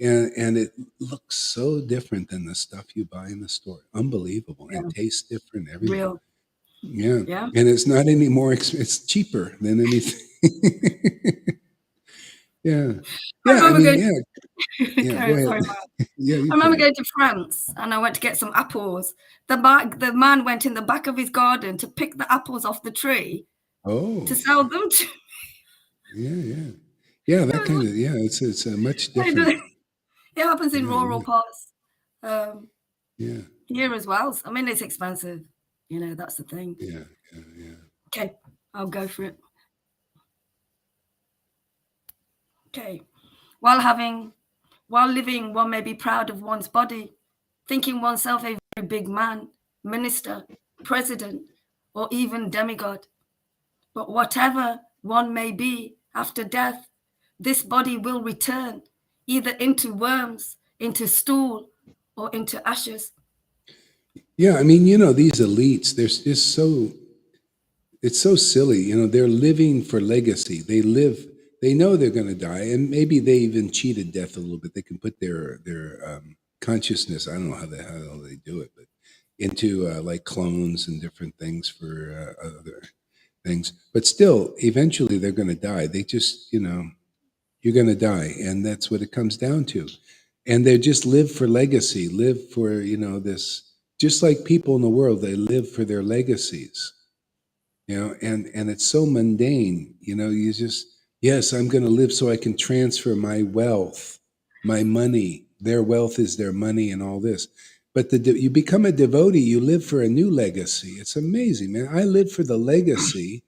and it looks so different than the stuff you buy in the store. Unbelievable. And tastes different, everything. Real. Yeah. And it's not any more it's cheaper than anything. Yeah. Yeah. Go ahead. I remember going to France and I went to get some apples. The man went in the back of his garden to pick the apples off the tree to sell them to. Yeah, that kind of, it's a much different. It happens in rural parts. Here as well. I mean, it's expensive. That's the thing. Yeah. Okay, I'll go for it. Okay. While living, one may be proud of one's body, thinking oneself a very big man, minister, president, or even demigod. But whatever one may be after death, this body will return either into worms, into stool, or into ashes. Yeah, I mean, these elites, they're just it's so silly. They're living for legacy. They know they're going to die, and maybe they even cheated death a little bit. They can put their consciousness, I don't know how they do it, but into like clones and different things for other things. But still, eventually they're going to die. They just, you're going to die, and that's what it comes down to. And they just live for legacy, live for, this, just like people in the world, they live for their legacies, and it's so mundane, you just, yes, I'm going to live so I can transfer my wealth, my money. Their wealth is their money and all this. But you become a devotee, you live for a new legacy. It's amazing, man. I live for the legacy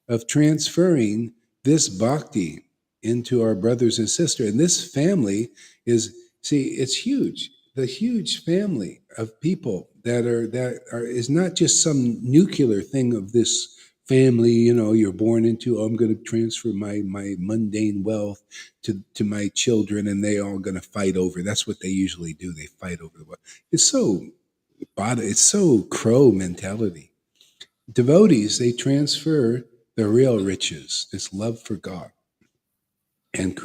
of transferring this bhakti into our brothers and sisters. And this family it's huge. The huge family of people that is not just some nuclear thing of this family, you're born into. I'm going to transfer my mundane wealth to my children, and they all going to fight over. That's what they usually do. They fight over the wealth. It's so crow mentality. Devotees, they transfer the real riches, this love for God, and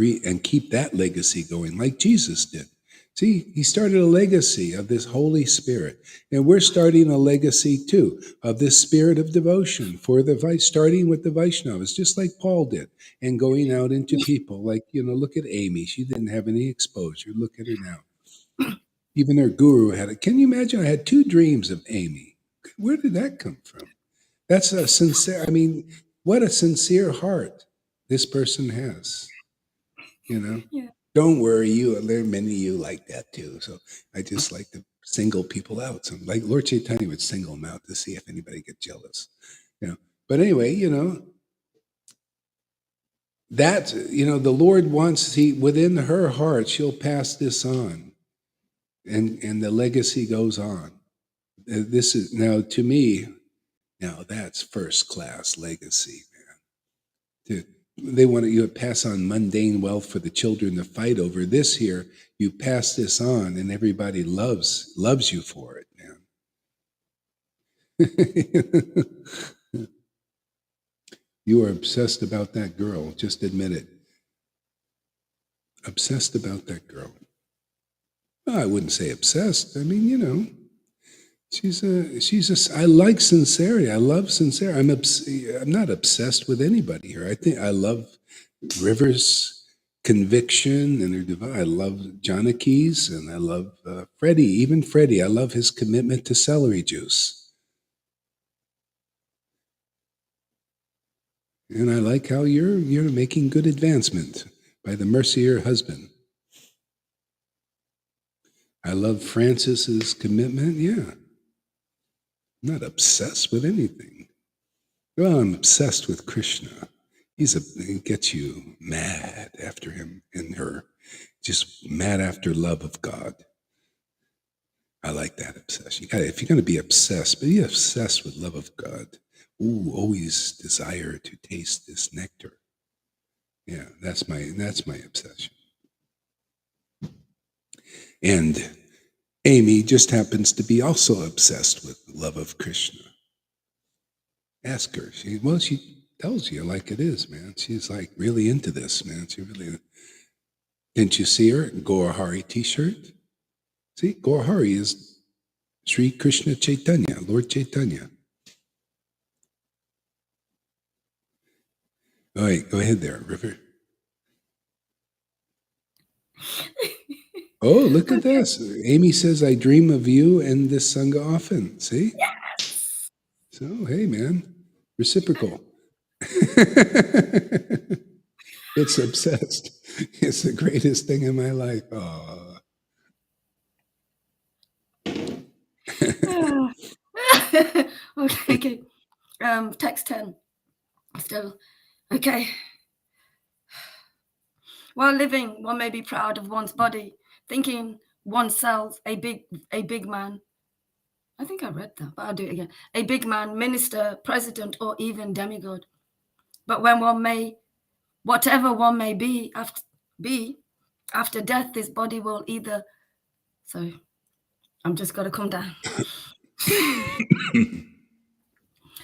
keep that legacy going like Jesus did. See, he started a legacy of this Holy Spirit, and we're starting a legacy too of this spirit of devotion for starting with the Vaishnavas, just like Paul did, and going out into people. Like, look at Amy; she didn't have any exposure. Look at her now. Even her guru had it. Can you imagine? I had 2 dreams of Amy. Where did that come from? That's a sincere. I mean, what a sincere heart this person has. Yeah. Don't worry, there are many of you like that too. So I just like to single people out. So like Lord Caitanya would single them out to see if anybody gets jealous. But anyway, that, the Lord wants, within her heart, she'll pass this on, and the legacy goes on. This is, now, to me, now that's first class legacy, man. They want you to pass on mundane wealth for the children to fight over. This here, you pass this on, and everybody loves you for it, man. You are obsessed about that girl. Just admit it. Obsessed about that girl. Well, I wouldn't say obsessed. I mean, I like sincerity. I love sincerity. I'm not obsessed with anybody here. I think I love Rivers' conviction and her I love Janaki's, and I love Freddie. Even Freddie, I love his commitment to celery juice. And I like how you're making good advancement by the mercy of your husband. I love Francis's commitment. Yeah. I'm not obsessed with anything. Well, I'm obsessed with Krishna. He gets you mad after him and her, just mad after love of God. I like that obsession. If you're going to be obsessed, be obsessed with love of God. Ooh, always desire to taste this nectar. Yeah, that's my obsession. And Amy just happens to be also obsessed with the love of Krishna. Ask her. She tells you like it is, man. She's like really into this, man. She really. Didn't you see her Gaurahari t-shirt? See, Gaurahari is Sri Krishna Chaitanya, Lord Caitanya. All right, go ahead there, River. Oh, look at this. Amy says, I dream of you and this Sangha often. See? Yes. So, hey, man, reciprocal. It's obsessed. It's the greatest thing in my life. Oh. Okay. Text 10. Still. Okay. While living, one may be proud of one's body, thinking oneself a big man. I think I read that, but I'll do it again. A big man, minister, president, or even demigod. But when whatever one may be, after death, this body will either. So I'm just got to come down.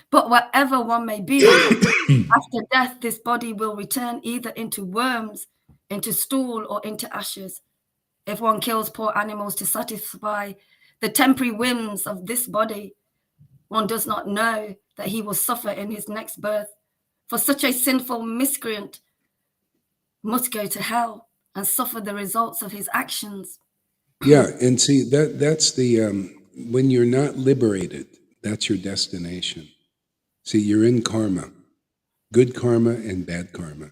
But whatever one may be, after death, this body will return either into worms, into stool, or into ashes. If one kills poor animals to satisfy the temporary whims of this body, one does not know that he will suffer in his next birth. For such a sinful miscreant must go to hell and suffer the results of his actions. Yeah, and see, that's the, when you're not liberated, that's your destination. See, you're in karma, good karma and bad karma.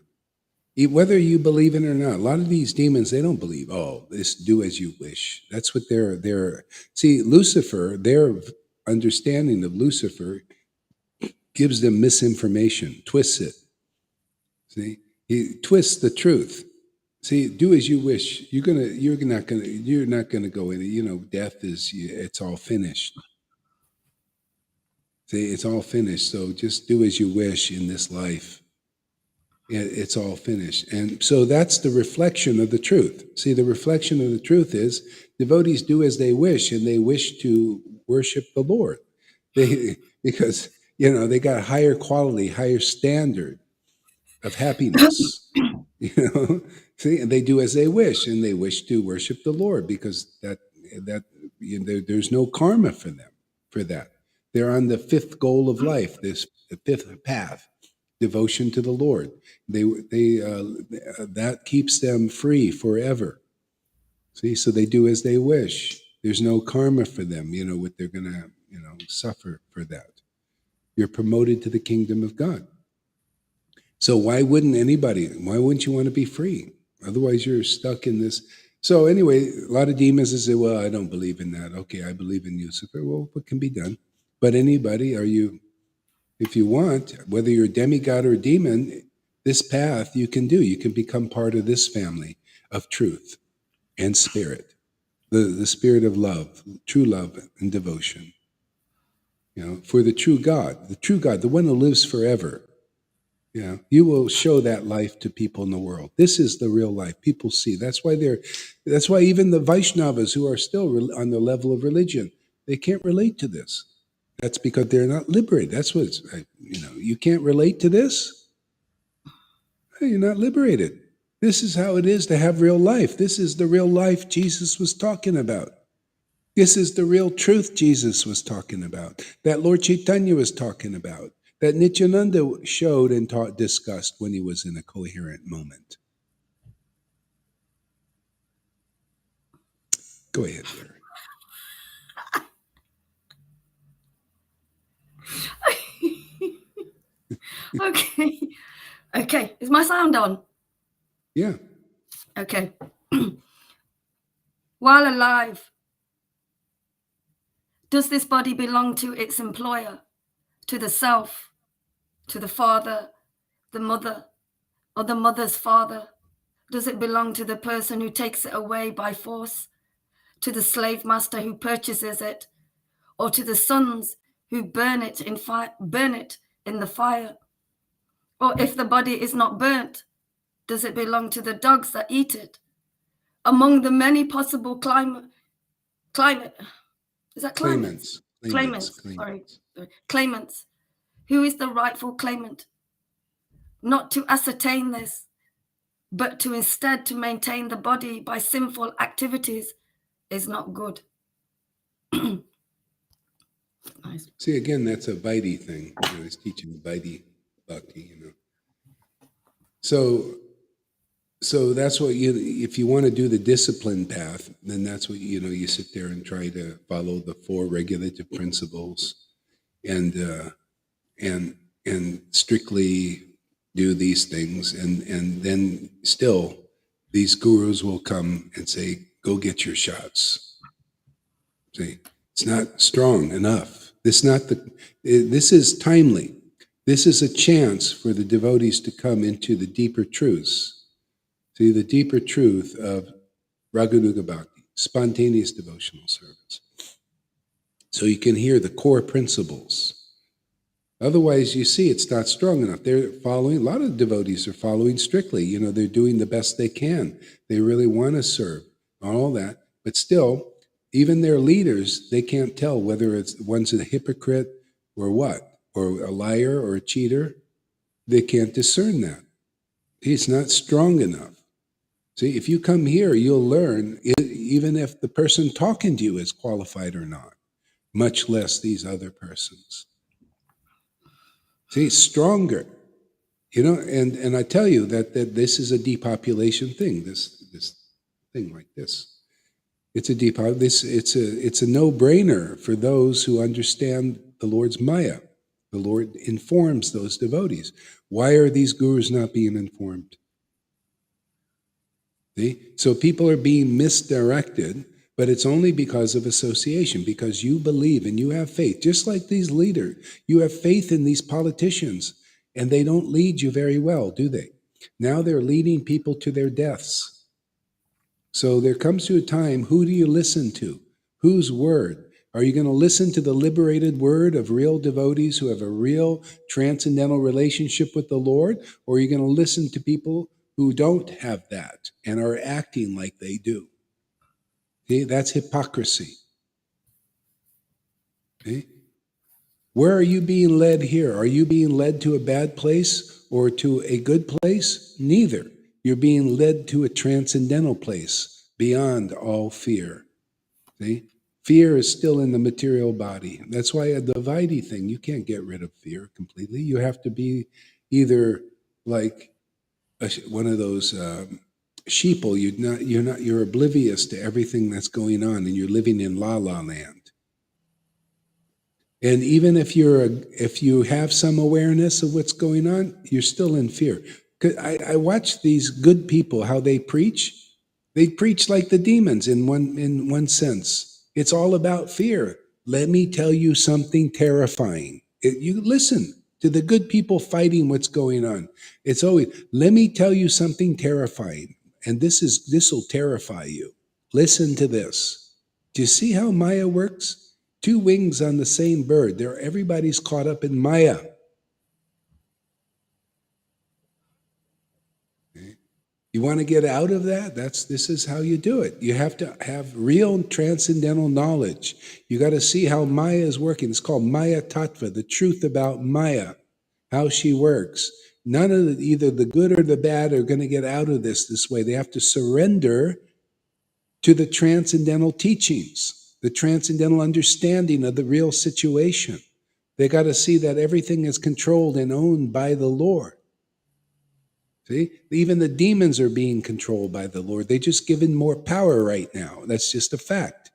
Whether you believe in it or not, a lot of these demons, they don't believe, oh, this do as you wish. That's what they're see, Lucifer, their understanding of Lucifer gives them misinformation, twists it. See, he twists the truth. See, do as you wish. You're not gonna go in. Death is, it's all finished. See, it's all finished. So just do as you wish in this life. It's all finished. And so that's the reflection of the truth. See, the reflection of the truth is devotees do as they wish, and they wish to worship the Lord. Because they got a higher quality, higher standard of happiness. See, and they do as they wish, and they wish to worship the Lord because there's no karma for them for that. They're on the fifth goal of life, the fifth path, devotion to the Lord. That keeps them free forever. See, so they do as they wish. There's no karma for them, what they're gonna, suffer for that. You're promoted to the kingdom of God. So why wouldn't you want to be free? Otherwise you're stuck in this. So anyway, a lot of demons say, well, I don't believe in that. Okay, I believe in Lucifer. Well, what can be done? But anybody, if you want, whether you're a demigod or a demon, this path you can do. You can become part of this family of truth and spirit, the spirit of love, true love and devotion. For the true God, the one who lives forever. You will show that life to people in the world. This is the real life. People see. That's why even the Vaishnavas who are still on the level of religion, they can't relate to this. That's because they're not liberated. That's what you can't relate to this. You're not liberated. This is how it is to have real life. This is the real life Jesus was talking about. This is the real truth Jesus was talking about, that Lord Caitanya was talking about, that Nityananda showed and discussed when he was in a coherent moment. Go ahead, Larry. Okay. Is my sound on? Yeah. Okay. While alive, does this body belong to its employer, to the self, to the father, the mother, or the mother's father? Does it belong to the person who takes it away by force, to the slave master who purchases it, or to the sons who burn it in the fire? Or if the body is not burnt, does it belong to the dogs that eat it? Among the many possible climate, is that claimants? Claimants. Who is the rightful claimant? Not to ascertain this, but to instead to maintain the body by sinful activities is not good. Nice. See, again, that's a Vaidhi thing. He's teaching Vaidhi Bhakti, So that's what if you want to do the discipline path, then that's what, you sit there and try to follow the 4 regulative principles and strictly do these things. And then still these gurus will come and say, go get your shots. See, it's not strong enough. This is timely. This is a chance for the devotees to come into the deeper truths. See, the deeper truth of Raganuga Bhakti, spontaneous devotional service. So you can hear the core principles. Otherwise, you see, it's not strong enough. They're following, a lot of devotees are following strictly. They're doing the best they can. They really want to serve, all that. But still, even their leaders, they can't tell whether one's a hypocrite or what, or a liar or a cheater. They can't discern that. It's not strong enough. See, if you come here, you'll learn, even if the person talking to you is qualified or not, much less these other persons. See, stronger. And I tell you that this is a depopulation thing, this thing like this. It's a no-brainer for those who understand the Lord's Maya. The Lord informs those devotees. Why are these gurus not being informed? See? So people are being misdirected, but it's only because of association, because you believe and you have faith. Just like these leaders, you have faith in these politicians, and they don't lead you very well, do they? Now they're leading people to their deaths. So there comes to a time, who do you listen to? Whose word? Are you going to listen to the liberated word of real devotees who have a real transcendental relationship with the Lord? Or are you going to listen to people who don't have that and are acting like they do? Okay, that's hypocrisy. Okay? Where are you being led here? Are you being led to a bad place or to a good place? Neither. You're being led to a transcendental place beyond all fear. See? Fear is still in the material body. That's why the Vaidhi thing, you can't get rid of fear completely. You have to be either like one of those sheeple. You're oblivious to everything that's going on, and you're living in la la land. And even if you have some awareness of what's going on, you're still in fear. I watch these good people, how they preach. They preach like the demons in one sense. It's all about fear. Let me tell you something terrifying. You listen to the good people fighting what's going on. It's always, let me tell you something terrifying, and this will terrify you. Listen to this. Do you see how Maya works? Two wings on the same bird. Everybody's caught up in Maya. Okay. You want to get out of that? This is how you do it. You have to have real transcendental knowledge. You got to see how Maya is working. It's called Maya Tattva, the truth about Maya, how she works. None of either the good or the bad are going to get out of this way. They have to surrender to the transcendental teachings, the transcendental understanding of the real situation. They got to see that everything is controlled and owned by the Lord. See, even the demons are being controlled by the Lord. They just given more power right now. That's just a fact.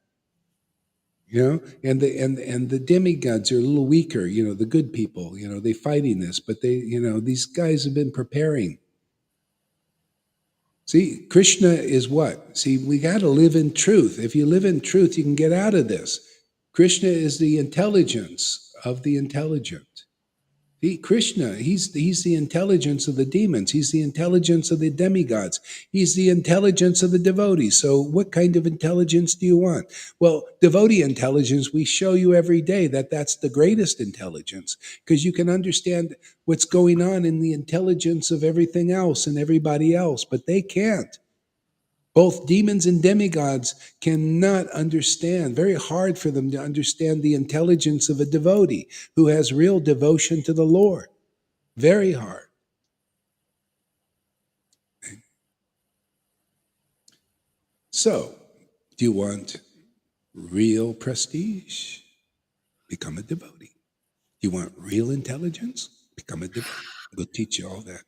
You know, and the demigods are a little weaker. You know, the good people. You know, they fighting this, but these guys have been preparing. See, Krishna is what? See, we got to live in truth. If you live in truth, you can get out of this. Krishna is the intelligence of the intelligent. Krishna, he's the intelligence of the demons. He's the intelligence of the demigods. He's the intelligence of the devotees. So what kind of intelligence do you want? Well, devotee intelligence, we show you every day that's the greatest intelligence, because you can understand what's going on in the intelligence of everything else and everybody else, but they can't. Both demons and demigods cannot understand. Very hard for them to understand the intelligence of a devotee who has real devotion to the Lord. Very hard. So, do you want real prestige? Become a devotee. Do you want real intelligence? Become a devotee. We'll teach you all that.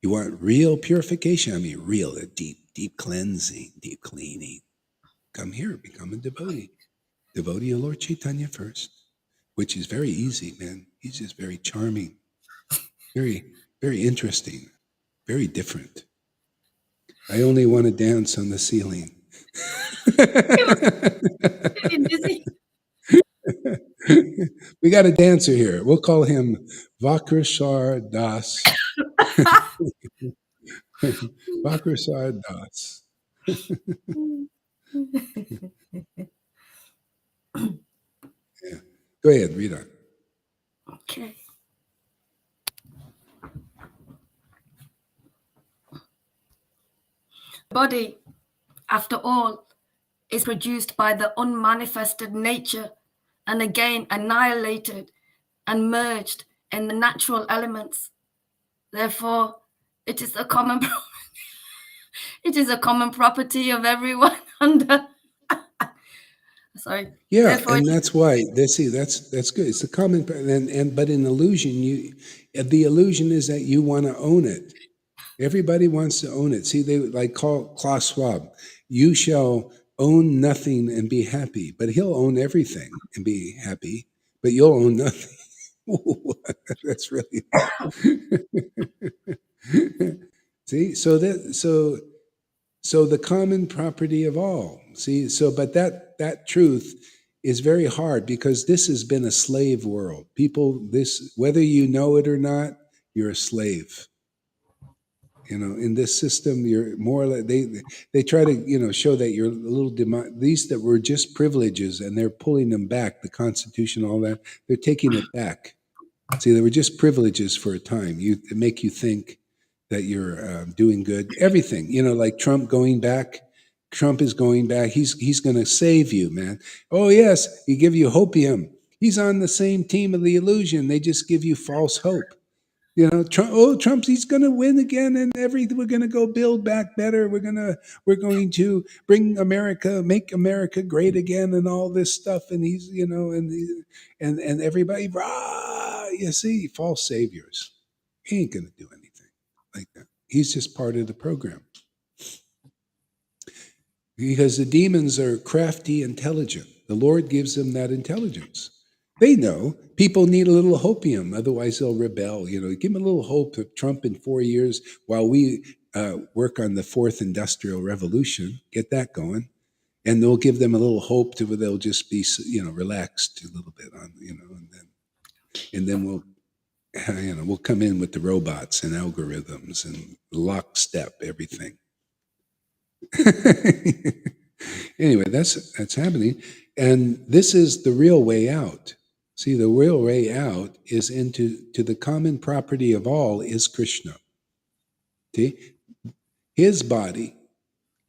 You want real purification? I mean, real, a deep cleansing, deep cleaning. Come here, become a devotee. Devotee of Lord Caitanya first, which is very easy, man. He's just very charming, very, very interesting, very different. I only want to dance on the ceiling. We got a dancer here. We'll call him Vakrashar Das. Vakrashar Das. Yeah. Go ahead, read on. Okay. Body, after all, is produced by the unmanifested nature and again annihilated and merged in the natural elements. Therefore, it is a common property of everyone under. Sorry. Yeah, Therefore, and that's why that's good. It's a common, but in illusion, the illusion is that you want to own it. Everybody wants to own it. See, they like call Klaus Schwab. You shall own nothing and be happy, but he'll own everything and be happy, but you'll own nothing. That's really. See, so the common property of all. See, but that truth is very hard, because this has been a slave world. People, whether you know it or not, you're a slave. You know, in this system, you're more like they try to show that you're a little these that were just privileges, and they're pulling them back. The Constitution, all that, they're taking it back. See, they were just privileges for a time. It make you think that you're doing good. Everything, like Trump going back. Trump is going back. He's going to save you, man. Oh yes, he give you hopium. He's on the same team of the illusion. They just give you false hope. Trump's he's going to win again, and we're going to go build back better. We're going to bring America, make America great again, and all this stuff. And he's, and everybody, rah, you see, false saviors. He ain't going to do anything like that. He's just part of the program. Because the demons are crafty, intelligent. The Lord gives them that intelligence. They know people need a little hopium, otherwise they'll rebel. Give them a little hope of Trump in 4 years while we work on the fourth industrial revolution, get that going. And they'll give them a little hope to where they'll just be, relaxed a little bit on, and then we'll we'll come in with the robots and algorithms and lockstep everything. Anyway, that's happening. And this is the real way out. See, the real way out is into the common property of all is Krishna. See? His body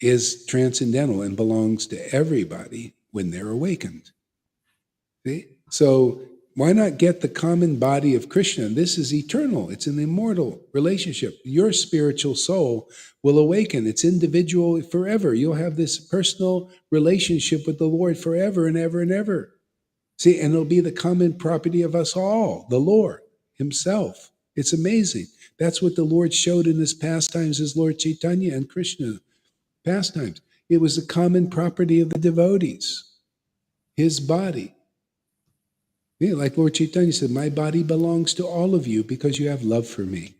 is transcendental and belongs to everybody when they're awakened. See? So why not get the common body of Krishna? This is eternal. It's an immortal relationship. Your spiritual soul will awaken. It's individual forever. You'll have this personal relationship with the Lord forever and ever and ever. See, and it'll be the common property of us all, the Lord himself. It's amazing. That's what the Lord showed in his pastimes as Lord Caitanya and Krishna pastimes. It was the common property of the devotees, his body. Yeah, like Lord Caitanya said, my body belongs to all of you because you have love for me.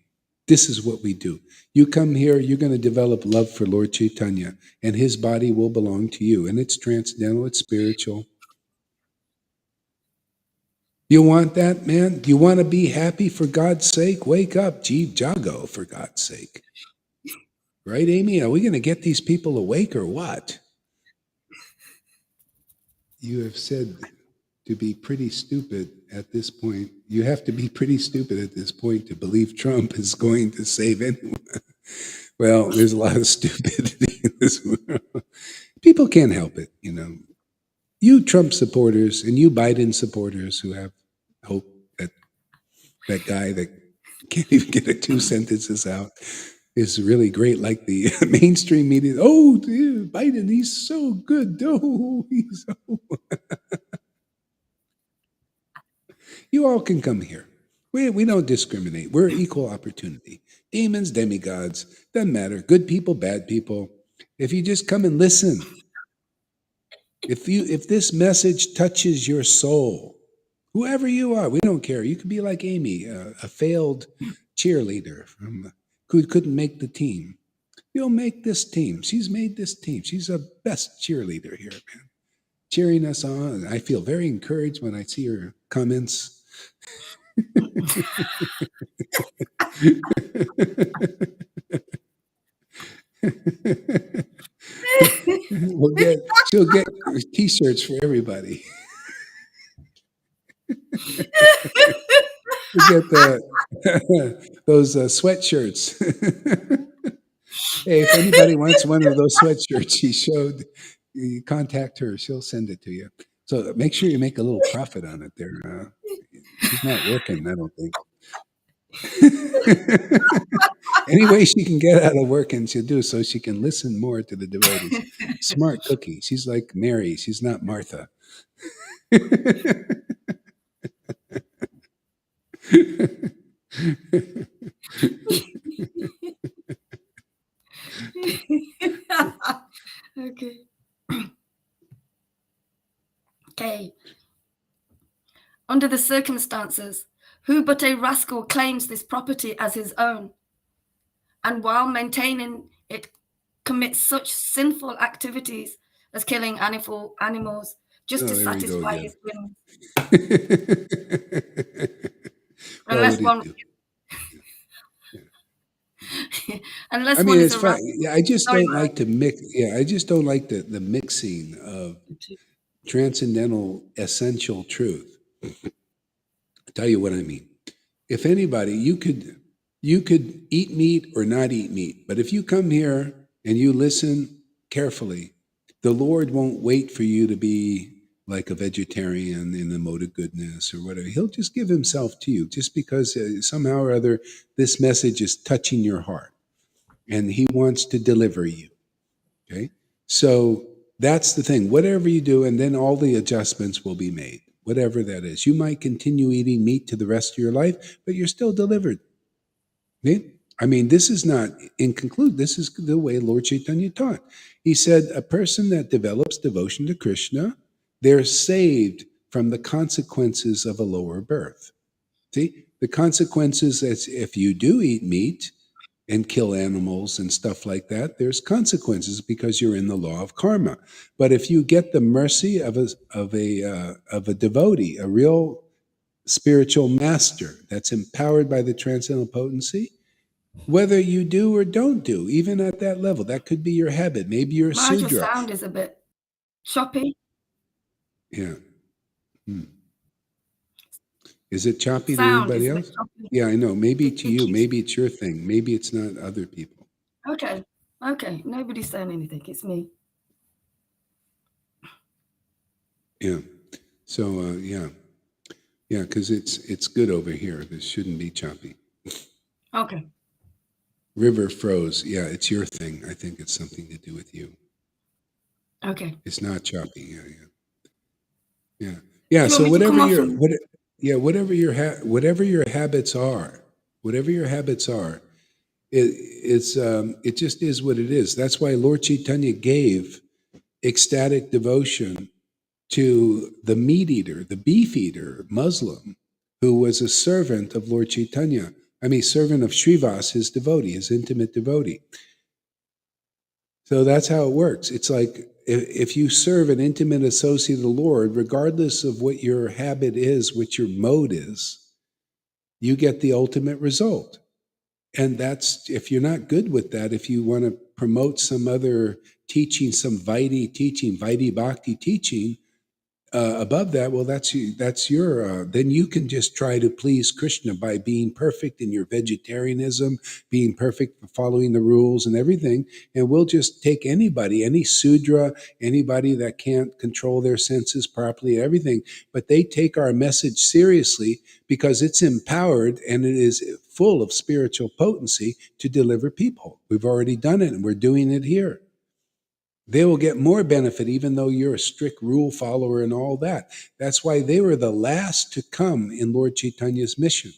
This is what we do. You come here, you're going to develop love for Lord Caitanya, and his body will belong to you. And it's transcendental, it's spiritual. You want that, man? Do you want to be happy for God's sake? Wake up, Jeev Jago, for God's sake. Right, Amy? Are we going to get these people awake or what? You have said to be pretty stupid at this point. You have to be pretty stupid at this point to believe Trump is going to save anyone. Well, there's a lot of stupidity in this world. People can't help it, you know. You Trump supporters and you Biden supporters who have hope that that guy that can't even get 2 sentences out is really great, like the mainstream media. Oh, dear, Biden, he's so good. Oh, he's so... You all can come here. We don't discriminate. We're equal opportunity. Demons, demigods, doesn't matter. Good people, bad people. If you just come and listen, if this message touches your soul, whoever you are, we don't care. You could be like Amy, a failed cheerleader who couldn't make the team. You'll make this team. She's made this team. She's the best cheerleader here, man. Cheering us on. I feel very encouraged when I see her comments. She'll get t-shirts for everybody. We'll get those sweatshirts. Hey, if anybody wants one of those sweatshirts she showed, you contact her. She'll send it to you. So make sure you make a little profit on it there. She's not working, I don't think. Any way she can get out of working, she'll do so she can listen more to the devotees. Smart cookie. She's like Mary. She's not Martha. Okay. Okay. Under the circumstances, who but a rascal claims this property as his own, and while maintaining it commits such sinful activities as killing animals just to satisfy his whims? Unless one... Unless I mean, one it's is fine. Yeah, I just don't like to mix. Yeah, I just don't like the mixing of transcendental essential truth. I'll tell you what I mean. If anybody, you could eat meat or not eat meat, but if you come here and you listen carefully, the Lord won't wait for you to be like a vegetarian in the mode of goodness or whatever. He'll just give himself to you just because somehow or other this message is touching your heart and he wants to deliver you. Okay? So that's the thing. Whatever you do, and then all the adjustments will be made, whatever that is. You might continue eating meat to the rest of your life, but you're still delivered. Okay? I mean, this is not, in conclude, this is the way Lord Caitanya taught. He said, a person that develops devotion to Krishna, they're saved from the consequences of a lower birth. See, the consequences is if you do eat meat and kill animals and stuff like that, there's consequences because you're in the law of karma. But if you get the mercy of a devotee, a real spiritual master that's empowered by the transcendental potency, whether you do or don't do, even at that level. That could be your habit. Maybe you're a Maharaj, your Sudra. sound is a bit choppy. Yeah. Is it choppy to Sound anybody is a bit else? choppy. Yeah, I know. Maybe It to you. keeps. Maybe it's your thing. Maybe it's not other people. Okay. Okay. Nobody's saying anything. It's me. Yeah. So yeah, because it's good over here. This shouldn't be choppy. Okay. River froze. Yeah, it's your thing. I think it's something to do with you. Okay. It's not choppy. Yeah. Yeah. Do you So want me to come whatever off your and whatever your habits are, it just is what it is. That's why Lord Caitanya gave ecstatic devotion to the meat eater, the beef eater, Muslim, who was a servant of Lord Caitanya. I mean, servant of Srivas, his devotee, his intimate devotee. So that's how it works. It's like if you serve an intimate associate of the Lord, regardless of what your habit is, what your mode is, you get the ultimate result. And that's, if you're not good with that, if you want to promote some other teaching, some Vaidhi Bhakti teaching, above that, well, that's your. Then you can just try to please Krishna by being perfect in your vegetarianism, being perfect, following the rules and everything. And we'll just take anybody, any Sudra, anybody that can't control their senses properly, everything. But they take our message seriously because it's empowered and it is full of spiritual potency to deliver people. We've already done it, and we're doing it here. They will get more benefit, even though you're a strict rule follower and all that. That's why they were the last to come in Lord Chaitanya's mission.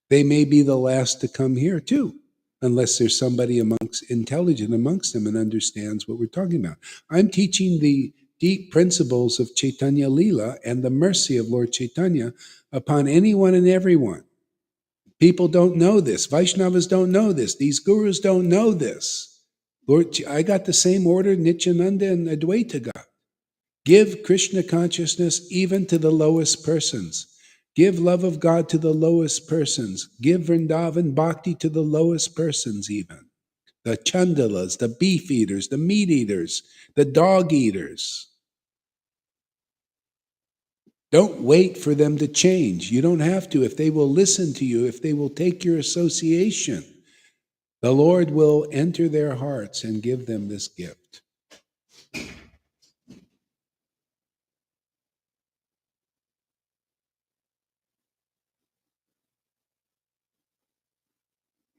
They may be the last to come here too, unless there's somebody intelligent amongst them and understands what we're talking about. I'm teaching the deep principles of Chaitanya Leela and the mercy of Lord Chaitanya upon anyone and everyone. People don't know this. Vaishnavas don't know this. These gurus don't know this. Lord, I got the same order Nityananda and Advaita got. Give Krishna consciousness even to the lowest persons. Give love of God to the lowest persons. Give Vrindavan bhakti to the lowest persons even. The chandalas, the beef eaters, the meat eaters, the dog eaters. Don't wait for them to change. You don't have to. If they will listen to you, if they will take your association, the Lord will enter their hearts and give them this gift.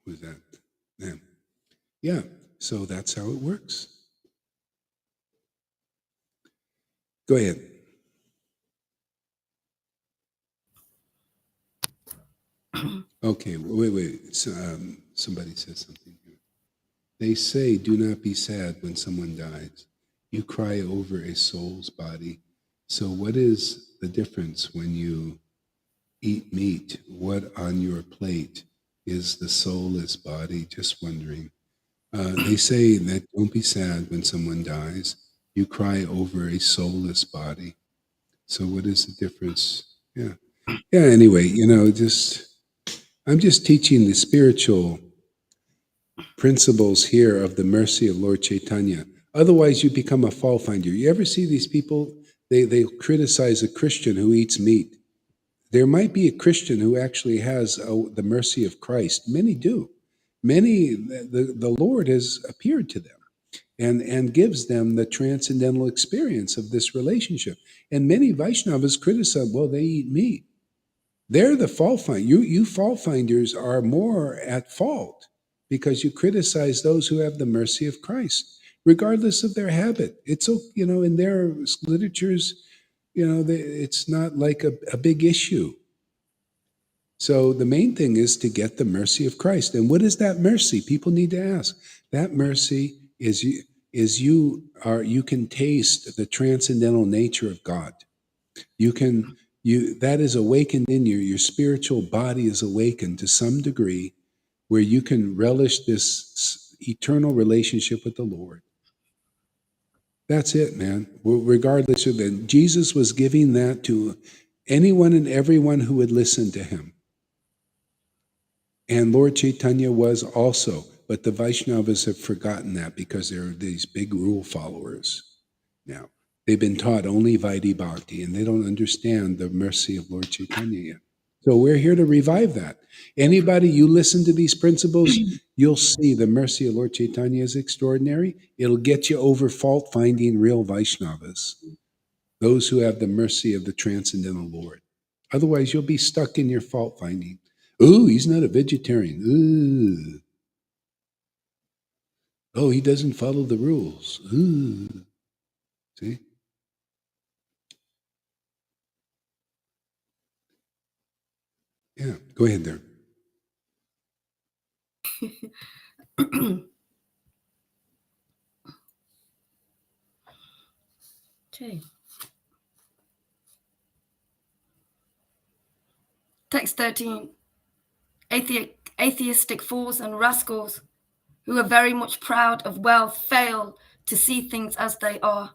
Who's that? Yeah. Yeah. So that's how it works. Go ahead. Okay. Wait. So, somebody says something here. They say, do not be sad when someone dies. You cry over a soul's body. So what is the difference when you eat meat? What on your plate is the soulless body? Just wondering. They say that don't be sad when someone dies. You cry over a soulless body. So what is the difference? Yeah. Yeah. Anyway, I'm just teaching the spiritual principles here of the mercy of Lord Caitanya. Otherwise, you become a fault finder. You ever see these people? They criticize a Christian who eats meat. There might be a Christian who actually has the mercy of Christ. Many do. Many, the Lord has appeared to them and gives them the transcendental experience of this relationship. And many Vaishnavas criticize, well, they eat meat. They're the fault finder. You fault finders are more at fault because you criticize those who have the mercy of Christ, regardless of their habit. It's, in their literatures, it's not like a big issue. So the main thing is to get the mercy of Christ. And what is that mercy? People need to ask. That mercy is you can taste the transcendental nature of God. That is awakened in you. Your spiritual body is awakened to some degree where you can relish this eternal relationship with the Lord. That's it, man. Regardless of that, Jesus was giving that to anyone and everyone who would listen to him. And Lord Caitanya was also, but the Vaishnavas have forgotten that because there are these big rule followers now. They've been taught only Vaidhi Bhakti, and they don't understand the mercy of Lord Caitanya yet. So we're here to revive that. Anybody, you listen to these principles, you'll see the mercy of Lord Caitanya is extraordinary. It'll get you over fault-finding real Vaishnavas, those who have the mercy of the transcendental Lord. Otherwise, you'll be stuck in your fault-finding. Ooh, he's not a vegetarian. Ooh. Oh, he doesn't follow the rules. Ooh. See? Yeah, go ahead there. Okay. Text 13. Atheistic fools and rascals who are very much proud of wealth fail to see things as they are.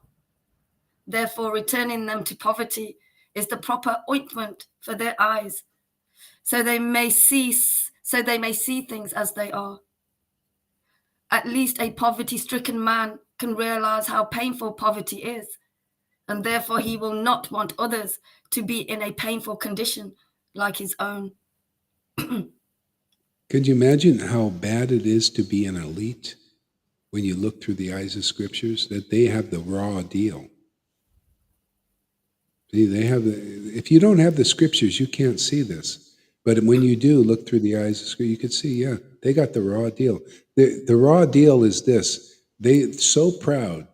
Therefore, returning them to poverty is the proper ointment for their eyes, so they may see things as they are. At least a poverty-stricken man can realize how painful poverty is, and therefore he will not want others to be in a painful condition like his own. Could you imagine how bad it is to be an elite when you look through the eyes of scriptures, that they have the raw deal? See, they have if you don't have the scriptures, you can't see this. But when you do look through the eyes of scripture, you can see, yeah, they got the raw deal. The raw deal is this: they're so proud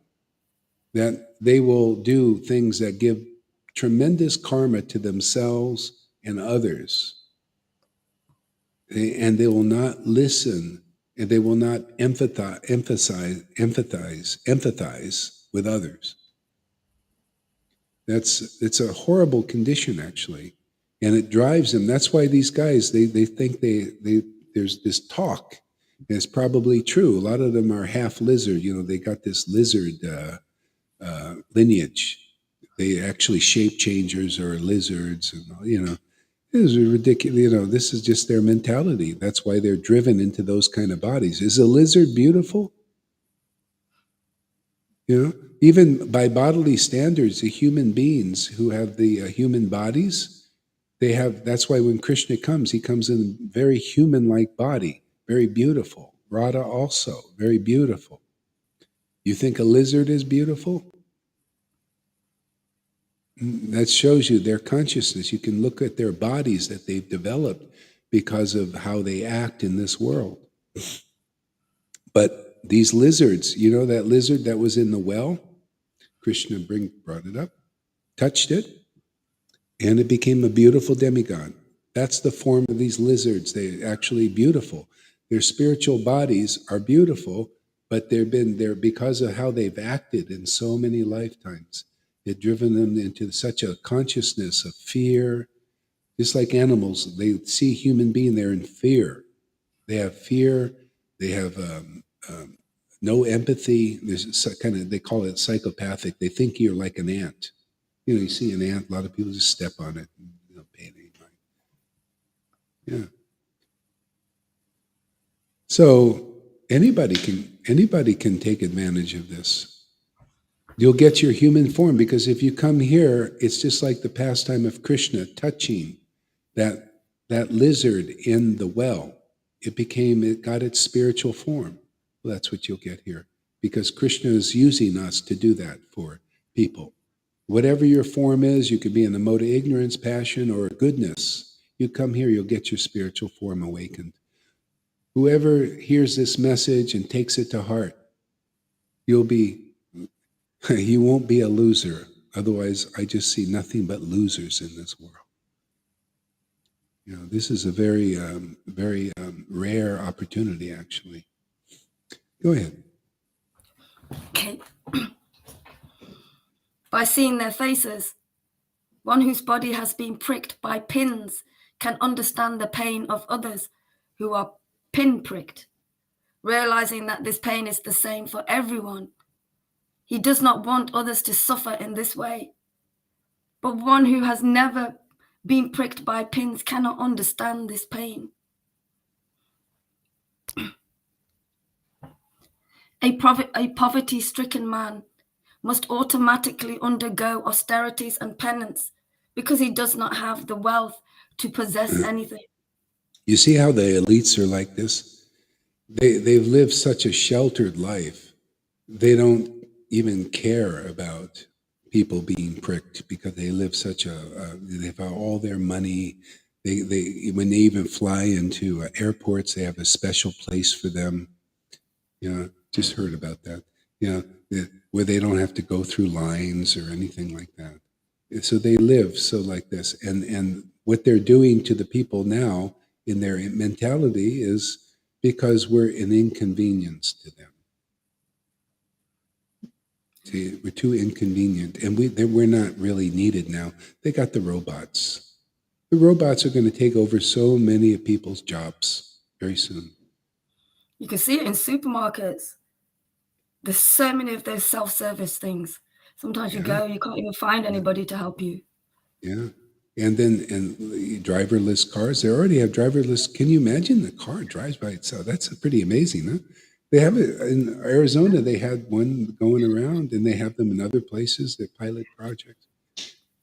that they will do things that give tremendous karma to themselves and others. And they will not listen, and they will not empathize with others. It's a horrible condition, actually, and it drives them. That's why these guys they think there's this talk, and it's probably true. A lot of them are half lizard. They got this lizard lineage. They actually shape changers or lizards, and this is ridiculous. This is just their mentality. That's why they're driven into those kind of bodies. Is a lizard beautiful? Even by bodily standards, the human beings who have the human bodies, that's why when Krishna comes, he comes in a very human-like body, very beautiful. Radha also, very beautiful. You think a lizard is beautiful? That shows you their consciousness. You can look at their bodies that they've developed because of how they act in this world. But these lizards, that lizard that was in the well, Krishna brought it up, touched it, and it became a beautiful demigod. That's the form of these lizards. They're actually beautiful. Their spiritual bodies are beautiful, but they're because of how they've acted in so many lifetimes. They've driven them into such a consciousness of fear. Just like animals, they see human being, they're in fear. They have fear. They have no empathy. There's they call it psychopathic. They think you're like an ant. You see an ant, a lot of people just step on it and don't pay any mind. Yeah. So anybody can take advantage of this. You'll get your human form, because if you come here, it's just like the pastime of Krishna touching that lizard in the well. It got its spiritual form. Well, that's what you'll get here, because Krishna is using us to do that for people. Whatever your form is, you could be in the mode of ignorance, passion, or goodness. You come here, you'll get your spiritual form awakened. Whoever hears this message and takes it to heart, you won't be a loser. Otherwise, I just see nothing but losers in this world. This is a very, very rare opportunity, actually. Go ahead. Okay. By seeing their faces, one whose body has been pricked by pins can understand the pain of others who are pin-pricked, realizing that this pain is the same for everyone. He does not want others to suffer in this way. But one who has never being pricked by pins cannot understand this pain. A poverty-stricken man must automatically undergo austerities and penance because he does not have the wealth to possess anything. You see how the elites are like this? They've lived such a sheltered life. They don't even care about people being pricked because they live such they've got all their money. They when they even fly into airports, they have a special place for them. Just heard about that. Where they don't have to go through lines or anything like that. So they live so like this, and what they're doing to the people now in their mentality is because we're an inconvenience to them. See, we're too inconvenient, and we're not really needed now. They got the robots. The robots are going to take over so many of people's jobs very soon. You can see it in supermarkets. There's so many of those self-service things. Sometimes you go, you can't even find anybody to help you. Yeah. And driverless cars, they already have driverless. Can you imagine the car drives by itself? That's pretty amazing, huh? They have it in Arizona. They had one going around, and they have them in other places, their pilot projects.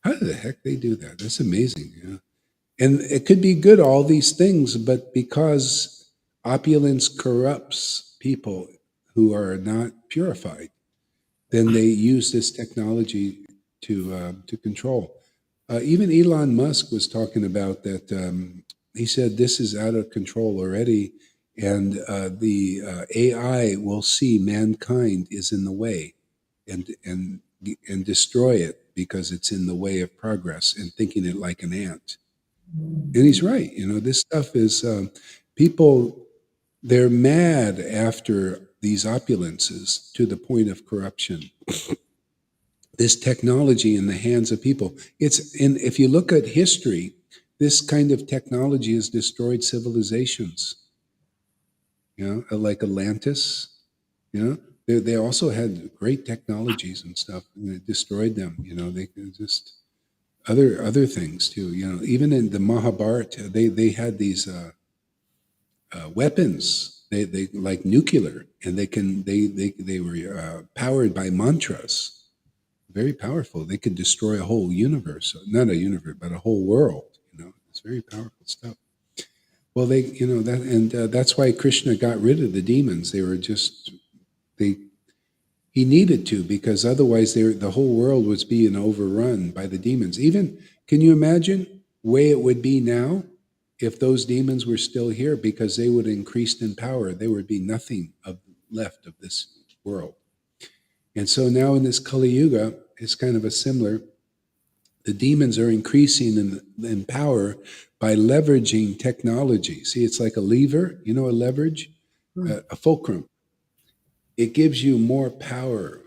How the heck they do that? That's amazing. Yeah. And it could be good, all these things, but because opulence corrupts people who are not purified, then they use this technology to control. Even Elon Musk was talking about that. He said this is out of control already, and the AI will see mankind is in the way, and destroy it because it's in the way of progress and thinking it like an ant. And he's right. This stuff is people. They're mad after these opulences to the point of corruption. This technology in the hands of people. If you look at history, this kind of technology has destroyed civilizations. Like Atlantis. They also had great technologies and stuff, and it destroyed them. They could just other things too. Even in the Mahabharata, they had these weapons. They like nuclear, and they were powered by mantras. Very powerful. They could destroy a whole universe, not a universe, but a whole world. It's very powerful stuff. Well, that's why Krishna got rid of the demons. He needed to, because otherwise the whole world was being overrun by the demons. Even, can you imagine way it would be now if those demons were still here, because they would increase in power? There would be nothing left of this world. And so now in this Kali Yuga, it's kind of a similar, the demons are increasing in power by leveraging technology. See, it's like a lever, a leverage, a fulcrum. It gives you more power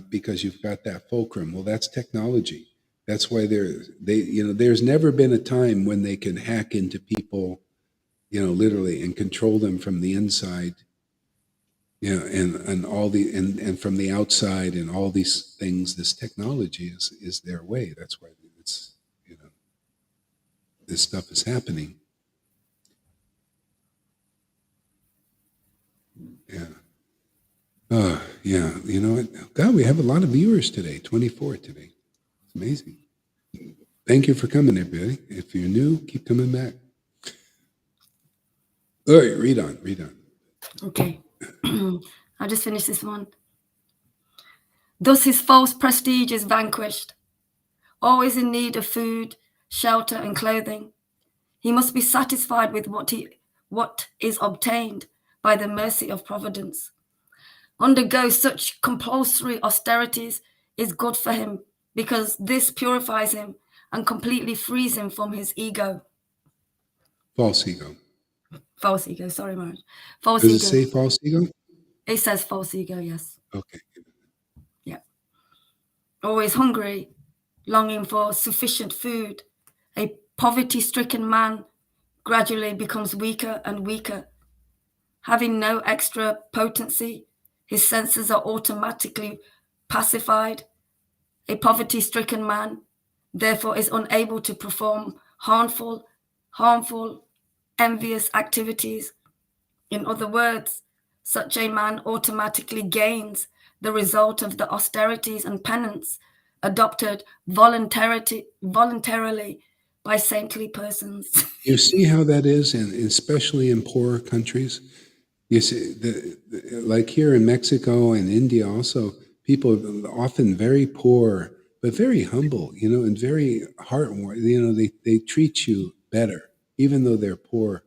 because you've got that fulcrum. Well, that's technology. That's why there's never been a time when they can hack into people, literally, and control them from the inside. And all and from the outside, and all these things, this technology is their way. That's why it's this stuff is happening. Yeah. Yeah. You know what? God, we have a lot of viewers today. 24 today. It's amazing. Thank you for coming, everybody. If you're new, keep coming back. All right, read on. Okay. I'll just finish this one. Thus his false prestige is vanquished. Always in need of food, shelter, and clothing, he must be satisfied with what is obtained by the mercy of providence. Undergo such compulsory austerities is good for him, because this purifies him and completely frees him from his ego. False ego. False ego, sorry, Maharaj. False Does ego. it say false ego? It says false ego, yes. Okay. Yeah. Always hungry, longing for sufficient food. A poverty-stricken man gradually becomes weaker and weaker. Having no extra potency, his senses are automatically pacified. A poverty-stricken man, therefore, is unable to perform harmful, envious activities. In other words, such a man automatically gains the result of the austerities and penance adopted voluntarily by saintly persons. You see how that is, and especially in poorer countries. You see, like here in Mexico and India, also people are often very poor but very humble, and very heartwarming. They treat you better, even though they're poor.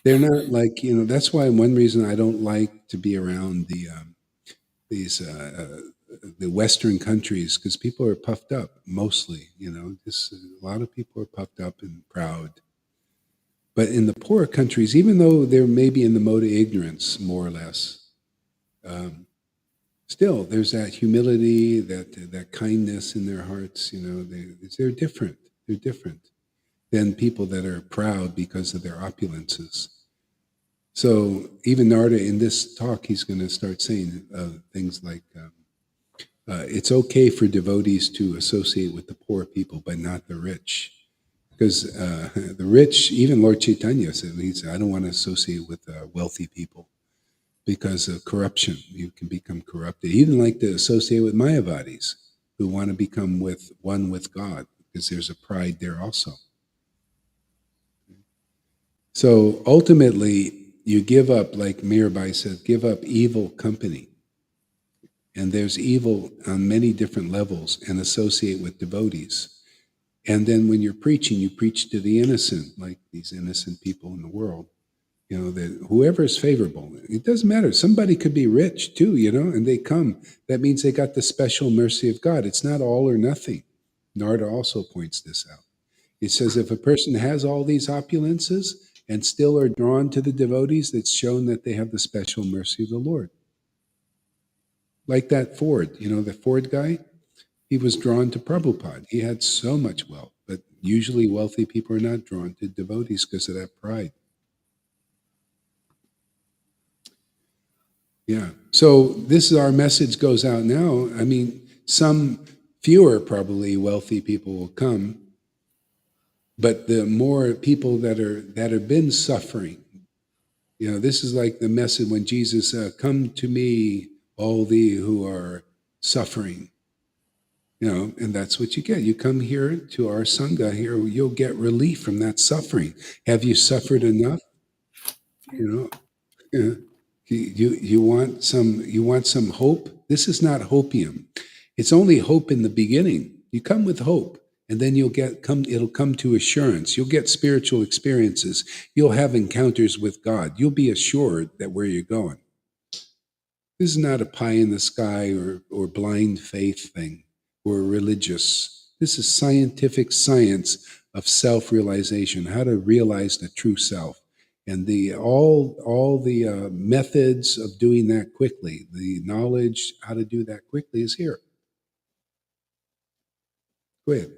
They're not like That's why one reason I don't like to be around these the Western countries, because people are puffed up mostly. Just a lot of people are puffed up and proud. But in the poorer countries, even though they're maybe in the mode of ignorance, more or less, still there's that humility, that kindness in their hearts. They're different. They're different than people that are proud because of their opulences. So even Narada, in this talk, he's going to start saying things like, it's okay for devotees to associate with the poor people, but not the rich. Because the rich, even Lord Caitanya said, I don't want to associate with wealthy people because of corruption. You can become corrupted. He didn't like to associate with Mayavadis who want to become one with God, because there's a pride there also. So ultimately, you give up, like Mirabai said, give up evil company. And there's evil on many different levels, and associate with devotees. And then when you're preaching, you preach to the innocent, like these innocent people in the world. That whoever is favorable, it doesn't matter. Somebody could be rich too, and they come. That means they got the special mercy of God. It's not all or nothing. Narada also points this out. It says if a person has all these opulences and still are drawn to the devotees, that's shown that they have the special mercy of the Lord. Like that Ford, the Ford guy, he was drawn to Prabhupada. He had so much wealth, but usually wealthy people are not drawn to devotees because of that pride. Yeah. So this is our message goes out now. I mean, some fewer probably wealthy people will come, but the more people that have been suffering, this is like the message when Jesus come to me, all thee who are suffering. And that's what you get. You come here to our Sangha here, you'll get relief from that suffering. Have you suffered enough? Yeah. You want some hope? This is not hopium. It's only hope in the beginning. You come with hope, and then it'll come to assurance. You'll get spiritual experiences. You'll have encounters with God. You'll be assured that where you're going. This is not a pie in the sky or blind faith thing or religious. This is science of self-realization, how to realize the true self. And all the methods of doing that quickly, the knowledge how to do that quickly is here. Go ahead.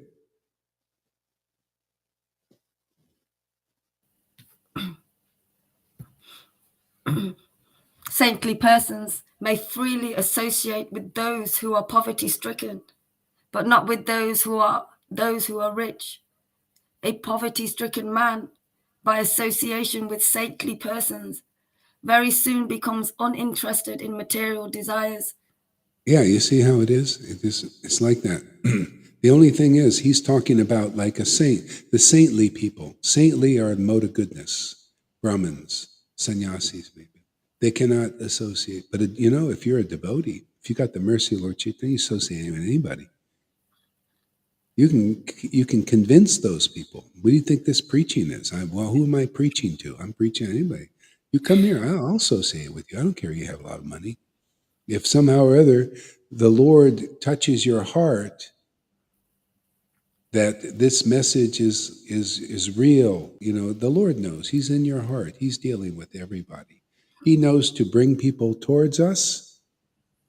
Saintly persons may freely associate with those who are poverty-stricken, but not with those who are rich. A poverty-stricken man, by association with saintly persons, very soon becomes uninterested in material desires. Yeah, you see how it is? It's like that. The only thing is, he's talking about like a saint, the saintly people. Saintly are the mode of goodness. Brahmins, sannyasis, maybe. They cannot associate. But, if you're a devotee, if you got the mercy of Lord Caitanya, you associate with anybody. You can convince those people. What do you think this preaching is? Who am I preaching to? I'm preaching to anybody. You come here, I'll associate with you. I don't care if you have a lot of money. If somehow or other the Lord touches your heart that this message is real, the Lord knows. He's in your heart. He's dealing with everybody. He knows to bring people towards us,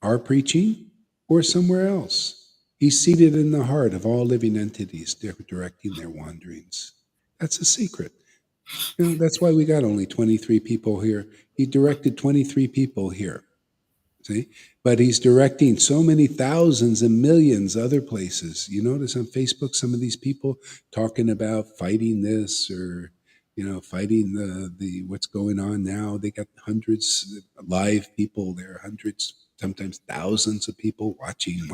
our preaching, or somewhere else. He's seated in the heart of all living entities, directing their wanderings. That's a secret. That's why we got only 23 people here. He directed 23 people here. See? But he's directing so many thousands and millions other places. You notice on Facebook some of these people talking about fighting this or fighting the what's going on now. They got hundreds of live people there, hundreds, sometimes thousands of people watching.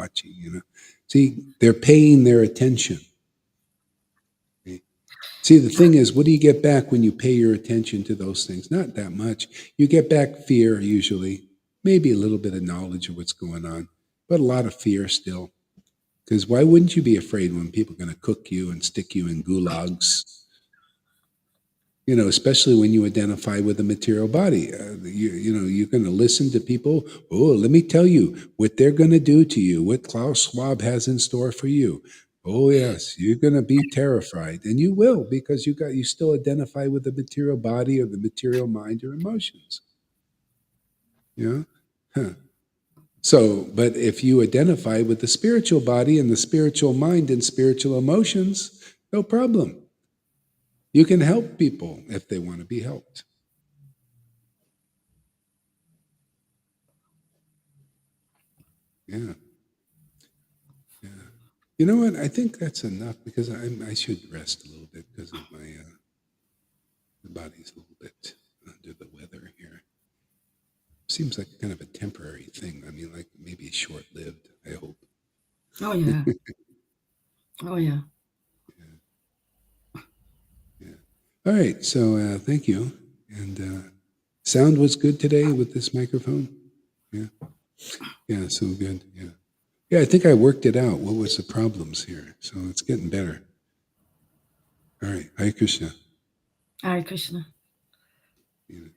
See, they're paying their attention. Okay? See, the thing is, what do you get back when you pay your attention to those things? Not that much. You get back fear usually, maybe a little bit of knowledge of what's going on, but a lot of fear still. Because why wouldn't you be afraid when people are going to cook you and stick you in gulags? Especially when you identify with the material body. You're going to listen to people. Oh, let me tell you what they're going to do to you, what Klaus Schwab has in store for you. Oh, yes, you're going to be terrified. And you will, because you still identify with the material body or the material mind or emotions. Yeah. Huh. So, but if you identify with the spiritual body and the spiritual mind and spiritual emotions, no problem. You can help people if they want to be helped. Yeah. Yeah. You know what? I think that's enough because I should rest a little bit because of my the body's a little bit under the weather here. Seems like kind of a temporary thing. I mean, like maybe short-lived, I hope. Oh, yeah. Oh, yeah. Yeah. All right. So thank you. And sound was good today with this microphone? Yeah. Yeah, so good. Yeah. Yeah, I think I worked it out. What was the problems here? So it's getting better. All right. Hare Krishna. Hare Krishna. Yeah.